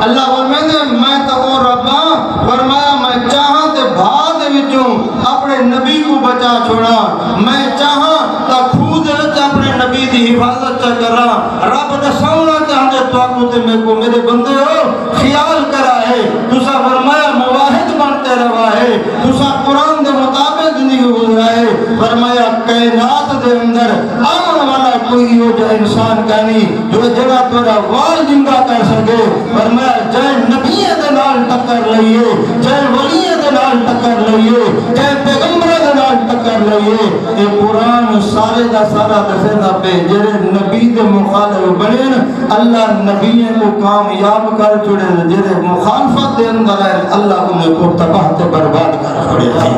اللہ فرمائے میں تو وہ ربا، فرمایا میں چاہاں تے بھاد وچوں اپنے نبی کو بچا چھوڑا، میں چاہاں تا خود وچ اپنے نبی دی حفاظت چا کرا، رب دسونا چاہتے تو آکو تے میں کو میرے بندے ہو خیال کرا ہے، تسا فرمایا مواحد بنتے رہا ہے، تسا قرآن دے مطابق زندگی گزرا ہے، فرمایا کائنات دے اندر امن والا کوئی ہو جائے انسان کا نہیں جو جگہ تیرا وال جنگا کر سکے۔ فرمایا چاہے نبی دے نال ٹکر لئیے، چاہے ولی دے نال ٹکر لئیے، چاہے پیغمبر دے نال ٹکر لئیے، اے قرآن سارے دا سارا دفعہ دا پہ جرے نبی دے مخالف بڑے اللہ نبی کو کامیاب کر چھوڑے، جرے مخالفت دے اندر ہے اللہ انہیں کو تباہ تے برباد کر چھوڑے تھی۔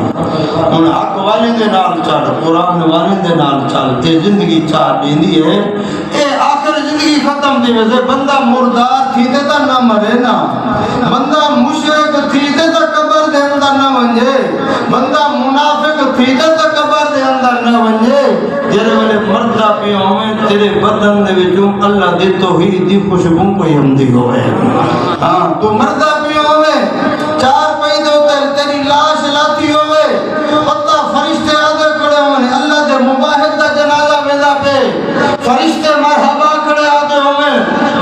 ان حق والے دے نال چل، قرآن والے دے نال چل تے زندگی چاہ دیندی ہے۔ اے آخر زندگی ختم دی وجہ بندہ مردار تھی تے تا نہ مرے نا، بندہ مشرک تھی تے تا قبر دے اندر نہ ونجے، بندہ منافق تھی تے تا قبر دے اندر نہ ونجے، جرے والے مردہ پہ ہوئے تیرے بدن دے وچوں اللہ دے توحید دی خوشبو کوئی ہمدی ہوئے۔ ہاں تو مردہ پہ ہوئے چار پیدے ہوتے تیری لاش لاتی ہوئے، پتہ فرشتے آدھے کھڑے ہوئے، اللہ دے مباہد دا جنازہ ویدہ پہ فرشتے مرحبا کھڑے آدھے ہوئے،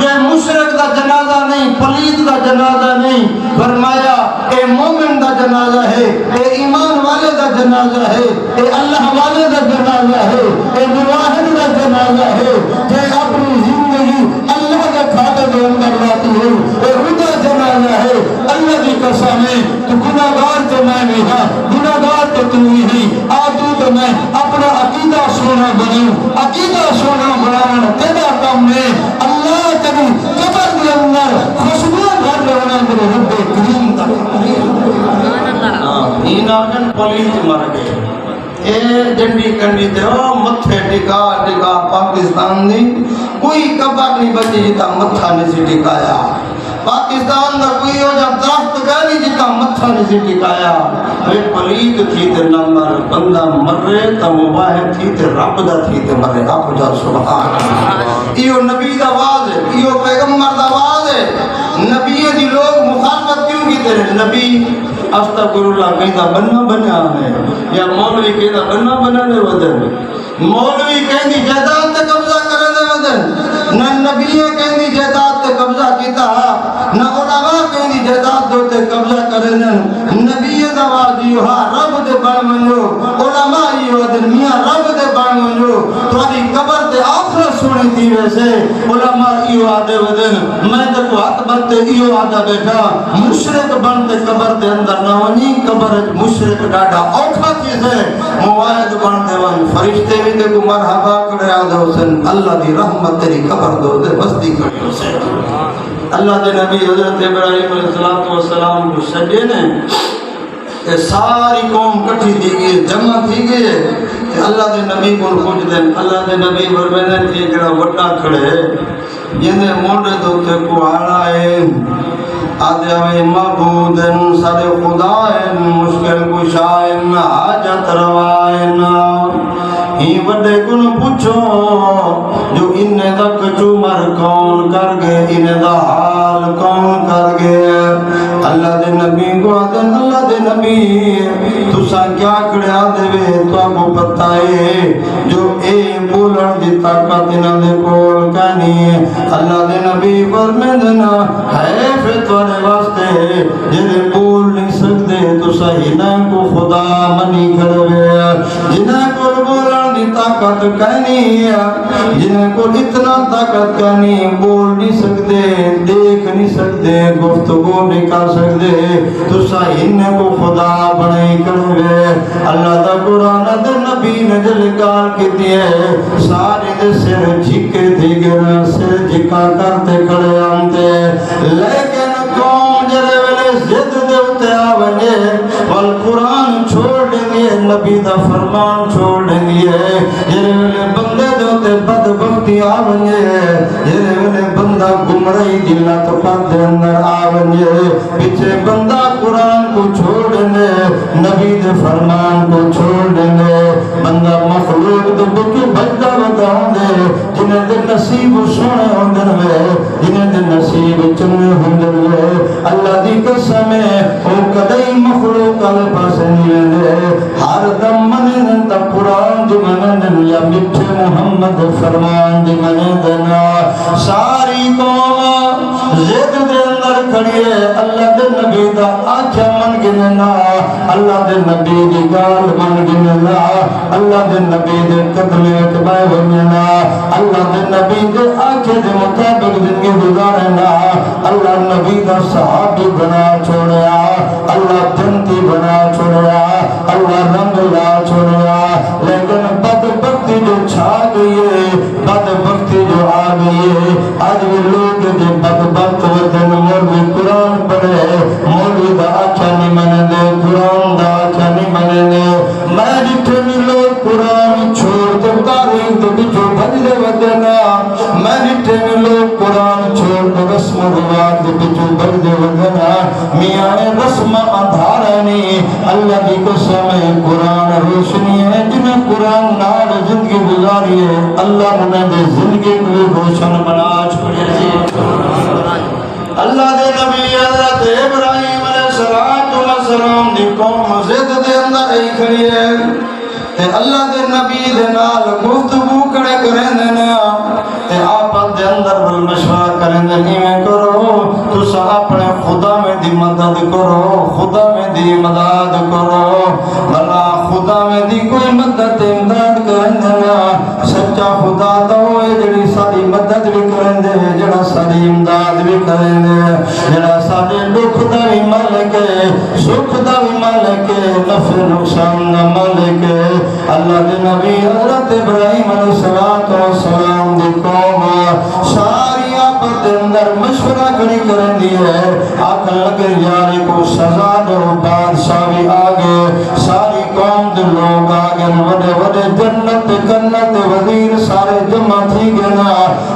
یہ مشرک دا جنازہ نہیں، پلید دا جنازہ نہیں، فرمایا اے مومن دا جنازہ ہے، اے ایمان والے دا جنازہ ہے، اے اللہ والے دا جنازہ ہے، اے مواحد دا جنازہ ہے، کہ اپنی زندگی اللہ کے کھاتے دے اندر لاتی ہے، اے خدا جنازہ ہے۔ اللہ کی قسم ہے تو گناہگار تو میں نہیں ہاں، گناہگار تو تم نہیں، آتو تو میں اپنا عقیدہ سونا بناؤں، عقیدہ سونا بناؤں تیرا کام ہے۔ اللہ تبھی قبر دے اندر خوشبو بھر لینا میرے رب کریم کا ایناگن پولیس مر گئے، اے جنڈی کنڈی تے او متھے ٹکا ٹکا پاکستان دی کوئی قبر نہیں بچی جتا متھا نہیں سی ٹکایا، پاکستان دا کوئی ہو جا درخت گالی جتا متھا نہیں سی ٹکایا۔ اے پلید تھی تے نمبر بندہ مرے تا مباہد تھی تے رب دا تھی تے مرے آپ جا سبحان اللہ۔ ایو نبی دا واز ہے، ایو پیغمبر دا واز ہے، نبی دی لوگ مخالفت کیوں کی تیرے نبی استغفراللہ کہتا بننا بنا ہے، یا مولوی کہتا بننا بنا دے ودن، مولوی کہندی جائیداد تے قبضہ کرے دے ودن، نہ نبی کہندی جائیداد تے قبضہ کیتا، نہ علماء کہندی جائیداد تے قبضہ کرے دے، نبی دا واجیو ہاں رب دے بڑھ منجو، علماء یہ ودن میاں رب دے بڑھ منجو، تھوڑی قبر تے آخرت سنی تھی ویسے، علماء یہ آدھے ودن، میں تے کو حق بنتے یہ آدھا بیٹھا، مشرک بنتے قبر دے اندر نہ ونی، قبر مشرک ڈاٹا اوکھا چیز ہے، مواعد بنتے ون فرشتے بھی تے کو مرحبا کڑے آدھے حسن، اللہ دی رحمت تیری قبر دو دے بستی کڑے حسن۔ اللہ دے نبی حضرت ابراہیم علیہ السلام کو سجے نے کہ ساری قوم کٹھی دی گئی جمع تھی گئی ہے کہ اللہ دے نبی کو پوچھ دیں، اللہ دے نبی فرمانے کہ جڑا وڈا کھڑے جنہیں موڑے دوتے کو آڑا ہے آدھے ہوئے معبودن سارے خدائن مشکل کشائن حاجت روائن ہی وڈے کن پوچھو جو انہیں دا کچومر کون کر گئے انہیں دا حال کون کر گئے۔ اللہ دے نبی کو آدھن اللہ دے نبی تُسا کیا کڑے آدھے وے تو آپ کو پتہ ہے جو اے بولو بولن دی طاقت انہاں دے کول کہنی اللہ دے نبی فرمیندے نا ہے پھر تواڈے واسطے جڑے بول نہیں سکدے تساں انہاں کو خدا منی کھڑے جنہاں کول بولن دی طاقت کہنی جنہاں کول اتنا طاقت کہنی بول نہیں سکدے دیکھ نہیں سکدے گفتگو نہیں کر سکدے تساں انہاں کو خدا بنائی کھڑے اللہ دا قرآن دے نبی نے جل گال کیتی ہے سارے دے سر جھکے تھی گنا سر جھکا کرتے کھڑے آندے لیکن قوم جڑے ویلے ضد دے اتے آونگے والقرآن چھوڑ دینی ہے نبی دا فرمان چھوڑ دینی ہے جڑے ویلے بندے دے اتے بدبختی آونگے جڑے ویلے بندہ گمراہی دلت پر دے اندر آونگے پیچھے بندہ قرآن کو چھوڑ دینے نبی دے فرمان کو چھوڑ دینے بندہ مخلوق دے بکی بجدہ بتاؤں دے جنہیں دے نصیب سونے ہوندن ہوئے جنہیں دے نصیب چنے ہوندن ہوئے اللہ دی قسم ہے او کدئی مخلوق علی پاس نہیں دے ہر دم منن تا قرآن دی منن یا مٹھے محمد فرمان دی منن ساری قوم زید دے اندر کھڑی ہے اللہ دے نبی دا آکھیا من گننا اللہ دے نبی دی گال من گننا اللہ دے نبی دے قدمے اتبائے وننا اللہ دے نبی دے آکھے دے مطابق زندگی گزارنا اللہ نبی دا صحابی بنا چھوڑیا اللہ جنتی بنا چھوڑیا اللہ رنگ لا چھوڑیا لیکن بدبختی جو چھا گئی ہے بدبختی جو آ گئی ہے آج بھی لوگ جو بدبخت وطن مولوی قرآن پڑھے مولوی دا آچھا نہیں منے دے قرآن دا آچھا نہیں منے دے میں جتنے بھی لوگ قرآن چھوڑ دے تاریخ دے بچو بھج دے ودنا میں جتنے بھی لوگ قرآن چھوڑ دے رسم و رواج دے بچو بھج دے ودنا میاں رسم ادھارنی اللہ کی قسم ہے قرآن روشنی ہے جنہیں قرآن نال زندگی گزاری ہے اللہ نے دے زندگی کو روشن بنا چھوڑے اللہ دے نبی حضرت ابراہیم علیہ السلام دی قوم زد دے اندر ای کھڑی ہے تے اللہ دے نبی دے نال گفتگو کڑے کریں دینا تے آپن دے اندر بالمشورہ کریں دینا میں کرو تسا اپنے خدا میں دی مدد کرو خدا میں دی مدد کرو بلا خدا میں دی کوئی مدد امداد کریں دینا سچا خدا تو ہے جڑی ساری مدد بھی کریں دے جڑا ساری امداد بھی کریں دے جڑا ساری دکھ دا بھی مالک ہے سکھ دا بھی مالک ہے نفع نقصان دا مالک ہے اللہ دے نبی حضرت ابراہیم علیہ السلام دی قوم ساری آپس دے اندر مشورہ کری کریں دی ہے آکھن لگے یاری کو سزا دو بادشاہ بھی آگے ساری قوم دے لوگ آگے وڈے وڈے جنت کنت وزیر سارے جمع تھی گئے نا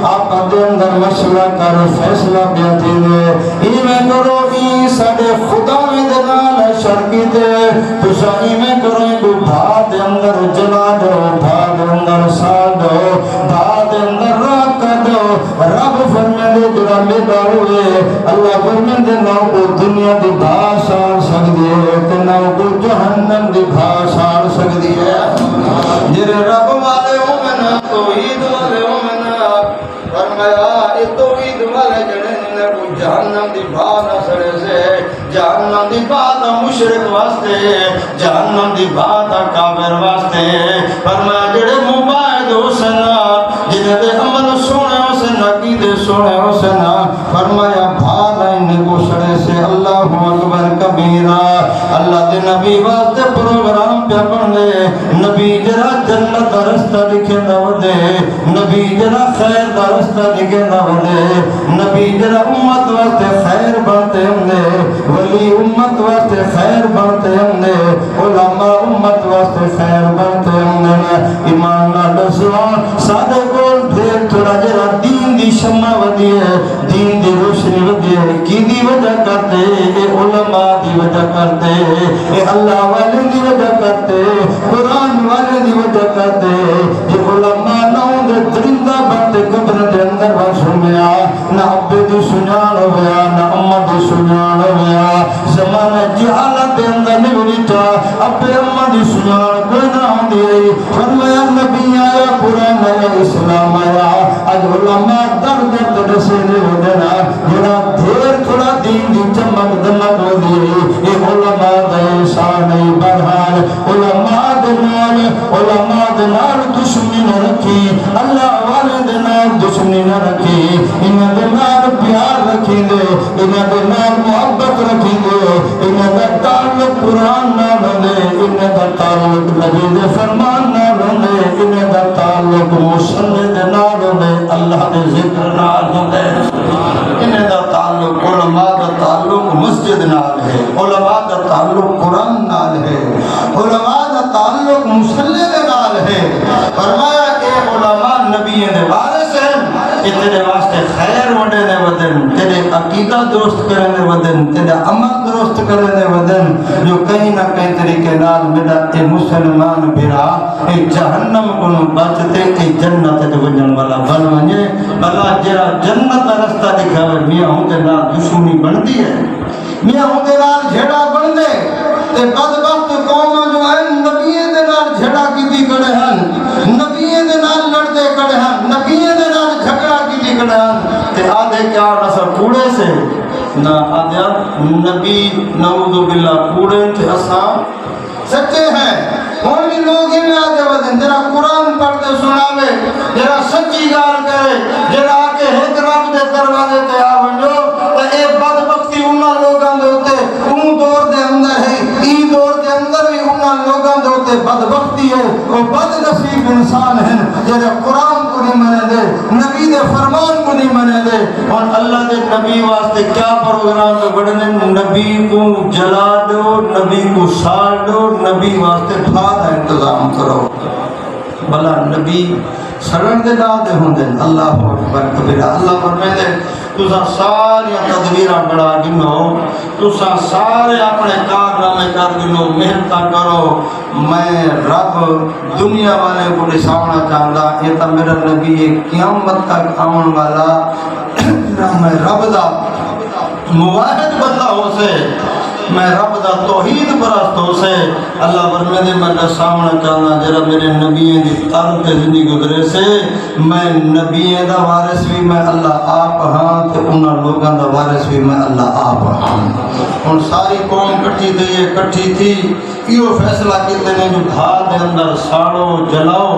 آپس دے اندر مشورہ کر فیصلہ بیا تھی دے میں کرو ای ساڑے خدا میں دے نال شرکی دے تسا میں کرو کو بھا دے اندر جلا دو بھا دے اندر سا دو بھا دے اندر رکھ دو رب فرمے دے جڑا میدا ہوئے اللہ فرمے دے نو کو دنیا دی بھا سار سکتی ہے تے نو کو جہنم دی بھا سار سکتی ہے جرے رب والے مومن توحید والے مومن فرمایا اے توحید والے جڑے نے کو جہنم دی بھا نہ سڑے سے جہنم دی بات مشرک واسطے جہنم دی بات کافر واسطے فرمایا جڑے مباعد حسن جنہیں دے عمل سونے حسن عقیدے سونے حسن فرمایا بھالا ان کو سڑے سے اللہ اکبر کبیرہ اللہ دے نبی واسطے پروگرام پہ بنے نبی جرا جنت رستہ لکھے نہ ودے نبی جرا خیر دا رستہ لکھے نہ ودے نبی جرا امت واسطے خیر بنتے ہم نے ولی امت واسطے خیر بنتے ہم نے علماء امت واسطے خیر بنتے ہم نے ایمان نہ دسوان سادے کول دیر تھوڑا جرا دین دی شمع ودی ہے دین دی روشنی ودی ہے کی دی وجہ کرتے اے علماء دی وجہ کرتے اے اللہ والے دی وجہ کرتے قرآن والے دی وجہ کرتے یہ علماء ناؤں دے درندہ بنتے قبر دے اندر بسومیا نہ ابے دی سنان ہویا نہ امہ دی سنان ہویا زمانہ جہالت دے اندر نگریتا ابے امہ دی سنان کوئی نہ ہوں دی فرمایا نبی آیا قرآن آیا آج علماء درد ترسے نے ودنا جڑا دیر تھوڑا دین دی چمک دمک ہو دی یہ علماء دا احسان ہے بہرحال علماء دے نال دشمنی نہ رکھی اللہ والے دے نال دشمنی نہ رکھی انہاں دے نال پیار رکھی دے انہاں دے نال محبت رکھی دے انہاں دا تعلق قرآن نال ہے انہاں دا تعلق نبی دے فرمان نال ہے انہاں دا تعلق مصلی دے نال ہے اللہ دے ذکر نال ہے انہاں دا تعلق علماء دا تعلق مسجد نال ہے علماء دا تعلق قرآن نال ہے علماء دا تعلق مصلی دے نال ہے فرمایا کہ علماء نبی دے وارث ہیں کہ تیرے واسطے خیر وڈے دے ودن تیرے عقیدہ درست کرنے دے ودن تیرے عمل درست کرنے دے ودن جو کہیں نہ کہیں طریقے نال میرا اے مسلمان بھرا اے جہنم کو بچتے اے جنت دے وجن والا بن ونجے بلا جرا جنت دا رستہ دکھاوے میاں ہوں دے نال دشمنی بندی ہے میاں ہوں دے نال جھڑا بن دے تے بدبخت قوم جو ہیں نبی دے نال جھڑا کیتی کڑے ہیں نبی دے نال لڑدے کڑے ہیں نبی دے نال جھگڑا کیتی کڑے ہیں تے آدھے کیا نسل کوڑے سے نہ آدھے نبی نعوذ باللہ کوڑے تے اساں سچے ہیں اور بھی لوگ ہی میں آدھے ودن جرا قرآن پڑھتے سناوے جرا سچی گال کرے جرا آکے ایک رب دے دروازے تے آونجو تے اے بدبختی انہاں لوگاں دے ہوتے اون دور دے اندر ہے ای دور دے اندر بھی انہاں لوگاں دے ہوتے بدبختی ہے وہ بد نصیب انسان ہیں جرا قرآن کو نہیں منے دے نبی دے فرمان کو نہیں منے دے اور اللہ دے نبی واسطے کیا پروگرام میں بڑھنے نبی کو جلا دو نبی کو سال دو نبی واسطے ٹھاڑا انتظام کرو بلا نبی سرن دے نال دے ہوں دے اللہ اکبر کبیرہ اللہ فرمائے دے تُسا سارے تدبیرہ بڑا گنو تُسا سارے اپنے کارنامے کر گنو محنتاں کرو میں رب دنیا والے کو نساونا چاہتا یہ تا میرا نبی قیامت تک آن والا میں رب دا مواحد بندہ ہو سے میں رب دا توحید پرست ہو سے اللہ ورمے دے میں سامنا چاہنا جرا میرے نبی دی طرف زندگی گزرے سے میں نبی دا وارث بھی میں اللہ آپ ہاں تے انہاں لوگاں دا وارث بھی میں اللہ آپ ہاں ان ساری قوم کٹھی تھی یہ کٹھی تھی یہ فیصلہ کیتے نے جو دھا دے اندر ساڑو جلاؤ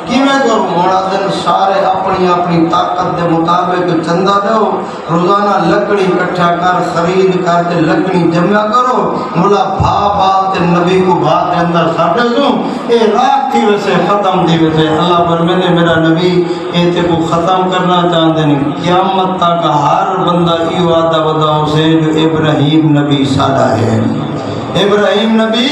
کی میں کروں موڑا دن سارے اپنی اپنی طاقت دے مطابق چندہ دو روزانہ لکڑی کٹھا کر خرید کر تے لکڑی جمع کرو مولا بھا بال تے نبی کو بھا دے اندر ساڑے دوں اے راک تھی ویسے ختم تھی ویسے اللہ پر میں نے میرا نبی اے تے کو ختم کرنا چاہتے نہیں قیامت تک ہر بندہ ای وعدہ بداؤ سے جو ابراہیم نبی سادہ ہے ابراہیم نبی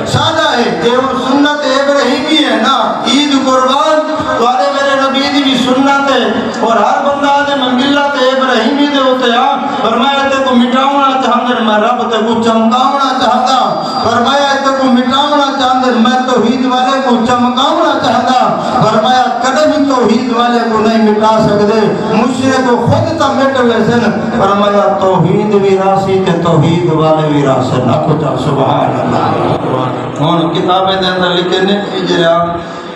سادہ ہے کہ وہ سنت ابراہیمی ہے نا عید قربان تو آدھے میرے نبی دی بھی سنت ہے اور ہر بندہ آدھے میں ملت ابراہیمی دے ہوتے ہیں فرمایا تے کو مٹاؤنا چاہتا میں رب تے کو چمکاؤنا چاہتا فرمایا تے کو مٹاؤنا چاہتا میں توحید والے کو چمکاؤنا چاہتا فرمایا کدے بھی توحید والے کو نہیں مٹا سکتے مشرک کو خود تا مٹ ویسن فرمایا توحید وراثی تے توحید والے وراثت نہ کو سبحان اللہ ہن کتابیں دے اندر لکھے نے جڑا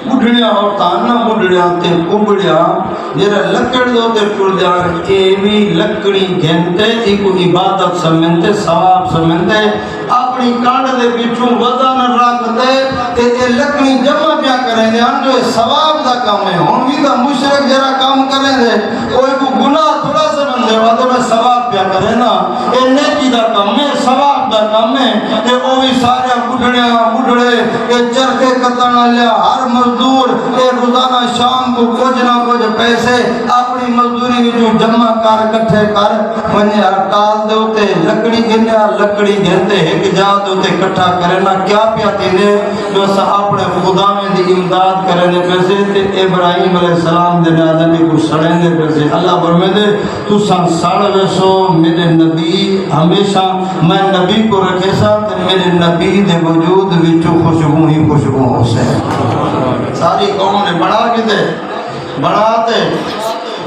بڈھڑیاں عورتاں نہ بڈھڑیاں تے کبڑیاں جڑا لکڑ دو تے ٹر جان اے بھی لکڑی گھنٹے ایک عبادت سمجھتے ثواب سمجھتے اپنی کانڈ دے پیچھوں وزن رکھتے تے لکڑی جمع پیا کریں دے ان جو ثواب دا کام ہے ہن بھی دا مشرک جڑا کام کریں دے کوئی کو گناہ تھوڑا سمجھے وادے میں ثواب پیا کرے نا اے نیکی دا کام ہے ثواب دا کام ہے تے او بھی سارے بڈھڑیاں بڈھڑے اے چرخے کتنا لیا ہر مزدور اے روزانہ شام کو کچھ نہ کچھ پیسے اپنی مزدوری جو جمع کر کٹھے کر ونجے ہڑتال دے ہوتے لکڑی گنیا لکڑی گھنتے ایک جا دے ہوتے کٹھا کرنا کیا پیا تینے جو سا اپنے خدا میں دی امداد کرنے پیسے تے ابراہیم علیہ السلام دے نادنی کو سڑیں دے پیسے اللہ برمے دے تو سن سڑ ویسو میرے نبی ہمیشہ میں نبی کو رکھے سا تے میرے نبی دے وجود وچو خوشبو ہی خوشبو ہو سے ساری قوم نے بڑھا کے دے بڑھاتے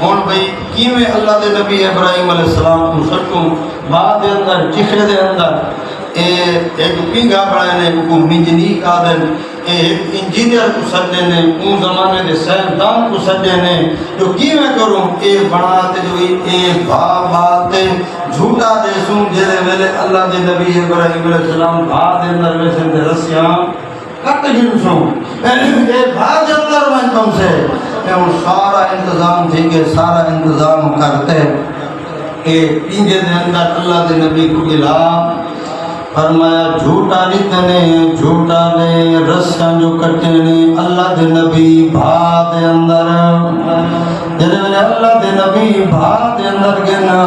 ہون بھئی کیویں اللہ دے نبی ابراہیم علیہ السلام کو سٹوں بعد دے اندر چکھے دے اندر ایک پینگا بڑھائے نے کو منجنی کا دن ایک انجینئر کو سجے نے اون زمانے دے سائنسدان کو سجے نے جو کی میں کروں اے بناتے جو اے بات جھوٹا دے سوں جڑے ویلے اللہ دے نبی ابراہیم علیہ السلام بات دے اندر ویسے دے رسیاں کٹ جنسوں اے بات دے اندر میں تم سے وہ سارا انتظام تھی کہ سارا انتظام کرتے کہ پینجے دے اندر اللہ دے نبی کو گلا فرمایا جھوٹا لے رسیاں جو کٹے نے اللہ دے نبی بھا دے اندر جڑے میں اللہ دے نبی بھا دے اندر گنا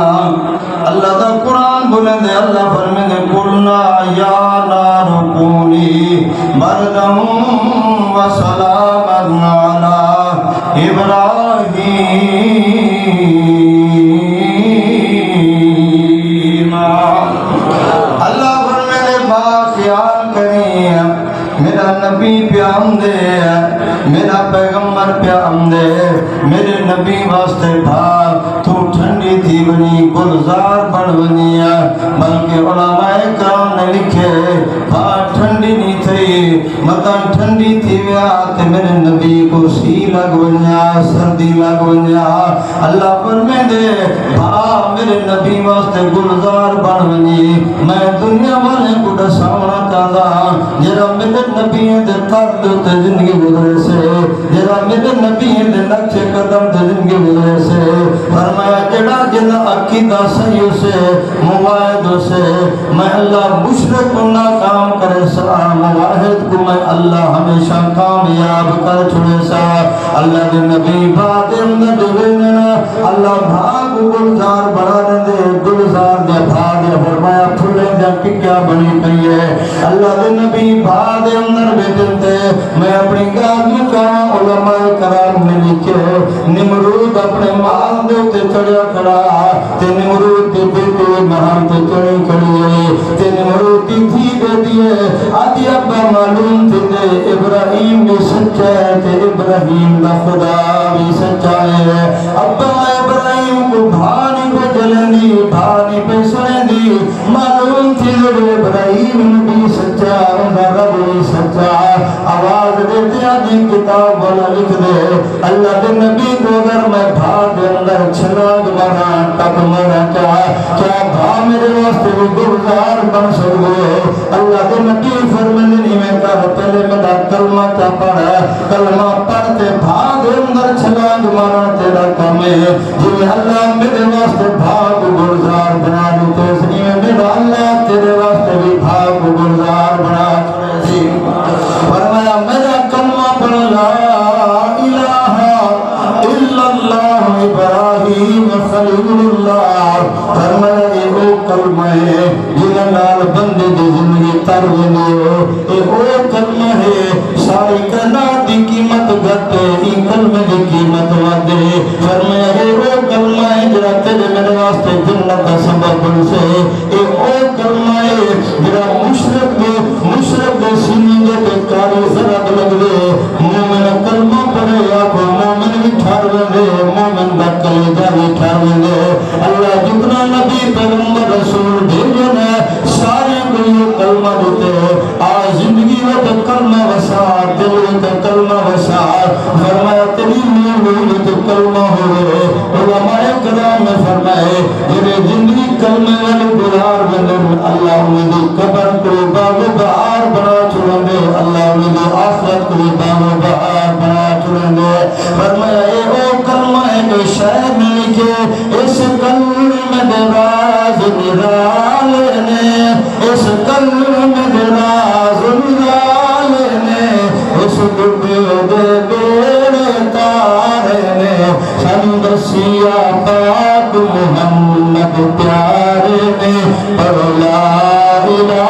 اللہ دا قرآن بولیں دے اللہ فرمے دے قلنا یا نار کونی بردم و سلام علی ابراہیم اللہ خیال کریں میرا نبی پیام دے میرا پیغمبر پیام دے میرے نبی واسطے بھا تو ٹھنڈی تھی بنی گلزار بڑھ بنی بلکہ علماء کرام نے لکھے بھا ٹھنڈی نہیں تھی مطلب ٹھنڈی تھی ویا تے میرے نبی کو سی لگ بنیا سردی لگ بنیا اللہ فرمے دے بھا میرے نبی واسطے گلزار بڑھ بنی میں دنیا والے کو دساونا چاہتا جرا میرے نبی دے طرد تے زندگی گزرے سے جرا میرے نبی دے نقش قدم تے زندگی گزرے سے فرمایا جڑا جنا عقیدہ صحیح سے موعد سے میں اللہ مشرک کو ناکام کرے سا موحد کو میں اللہ ہمیشہ کامیاب کر چھوڑے سا اللہ دے نبی بات اندر دوینا اللہ بھاگ گلزار بڑھا دے گلزار دے بھاگ فرمایا پھولے دے کیا بنی پئی ہے اللہ دے نبی بھاگ اندر بیٹھتے میں اپنی گاہ مکان علماء کرام نے لکھے نمرود اپنے مال دے تے چڑیا کھڑا تے نمرود دی بیٹی مہان تے چڑی کھڑی ہے تے نمرود دی تھی دے دیے آدھی ابا معلوم تھے دے ابراہیم بھی سچا ہے تے ابراہیم دا خدا بھی سچا ہے ابا ابراہیم کو بھانی پہ جلنی بھانی پہ سنے معلوم تھی دے ابراہیم بھی سچا رب بھی سچا آواز دیتے آدھی کتاب والا لکھ دے اللہ دے نبی کو اگر میں بھاگ اندر چھلاگ مارا ٹپ مارا کیا بھا میرے واسطے بھی گلزار بن سکے اللہ دے نبی فرمانی میں کہا پہلے میرا کلمہ کیا پڑھا کلمہ پڑھتے بھاگ اندر چھلاگ مارا تیرا کام ہے جی اللہ میرے واسطے بھاگ گلزار بنا دیتے اس لیے میرا اللہ تیرے واسطے بھی بھاگ گلزار بنا چھوڑے فرمایا میرا کلمہ پڑھ لا الہ الا اللہ ابراہیم خلیل اللہ فرمایا یہ وہ کلمہ ہے جنہاں نال بندے دی زندگی تر ویندی ہو یہ وہ کلمہ ہے ساری کائنات دی قیمت گھٹے یہ کلمے دی قیمت ودے فرمایا یہ وہ کلمہ ہے جڑا تیرے میرے واسطے جنت دا سبب بن سے یہ وہ کلمہ ہے جڑا مشرک دے سینے دے کاری زرد لگ دے مومن کلمہ پڑھے یا کو مومن بھی ٹھہر دے مومن دا کلیجہ بھی ٹھہر دے اللہ جتنا نبی پیغمبر رسول بھیجے نے سارے کو یہ کلمہ دیتے آج زندگی میں تو کلمہ وسعت دل میں تو کلمہ وسعت فرمایا تیری میں تو کلمہ ہوئے علماء کرام نے فرمائے میرے زندگی کلمہ والے گزار بندے اللہ میری قبر کو باغ بہار بنا چھوڑیں دے اللہ میری آخرت کو باغ بہار بنا چھوڑیں دے فرمایا اے او کلمہ ہے کہ شاید میں لکھے اس کلمہ میں دراز نرال نے اس کلمہ میں دراز نرال نے اس ڈبے دے بیڑے تارے نے سندسیا پاک محمد پیارے نے پر لا الہ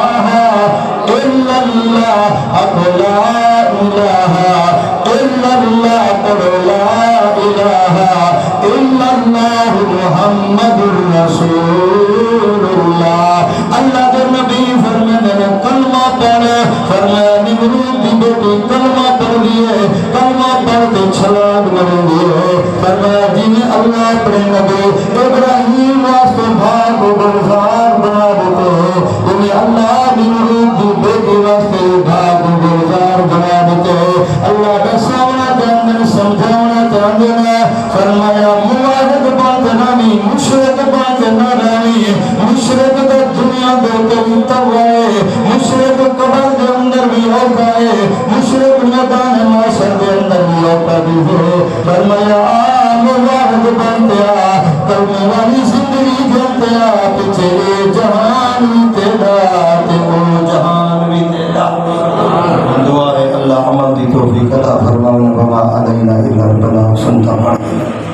الا اللہ اب لا الہ الا اللہ پر لا الہ الا اللہ محمد رسول اللہ اللہ کے نبی فرمایا کلمہ پڑھ فرمایا نمرود کی بیٹی کلمہ پڑھ لیے کلمہ پڑھ کے چھلانگ مار دیے فرمایا جنہیں اللہ اپنے نبی ابراہیم واسطے بھاگ و گلزار بنا دیتے ہیں انہیں اللہ نمرود کی بیٹی واسطے بھاگ و گلزار بنا رہی مشرق بات نہ رہی مشرق تو دنیا دے کے تبائے مشرق قبر دے اندر بھی ہوتا ہے مشرق میدان معاشر دے اندر بھی ہوتا ہے فرمایا مبارک بنتیا کلمے والی زندگی جنتیا پیچھے جہان بھی تیرا تے او جہان بھی تیرا دعا ہے اللہ عمل دی توفیق عطا فرمائے وما علینا الا البلاغ سنتا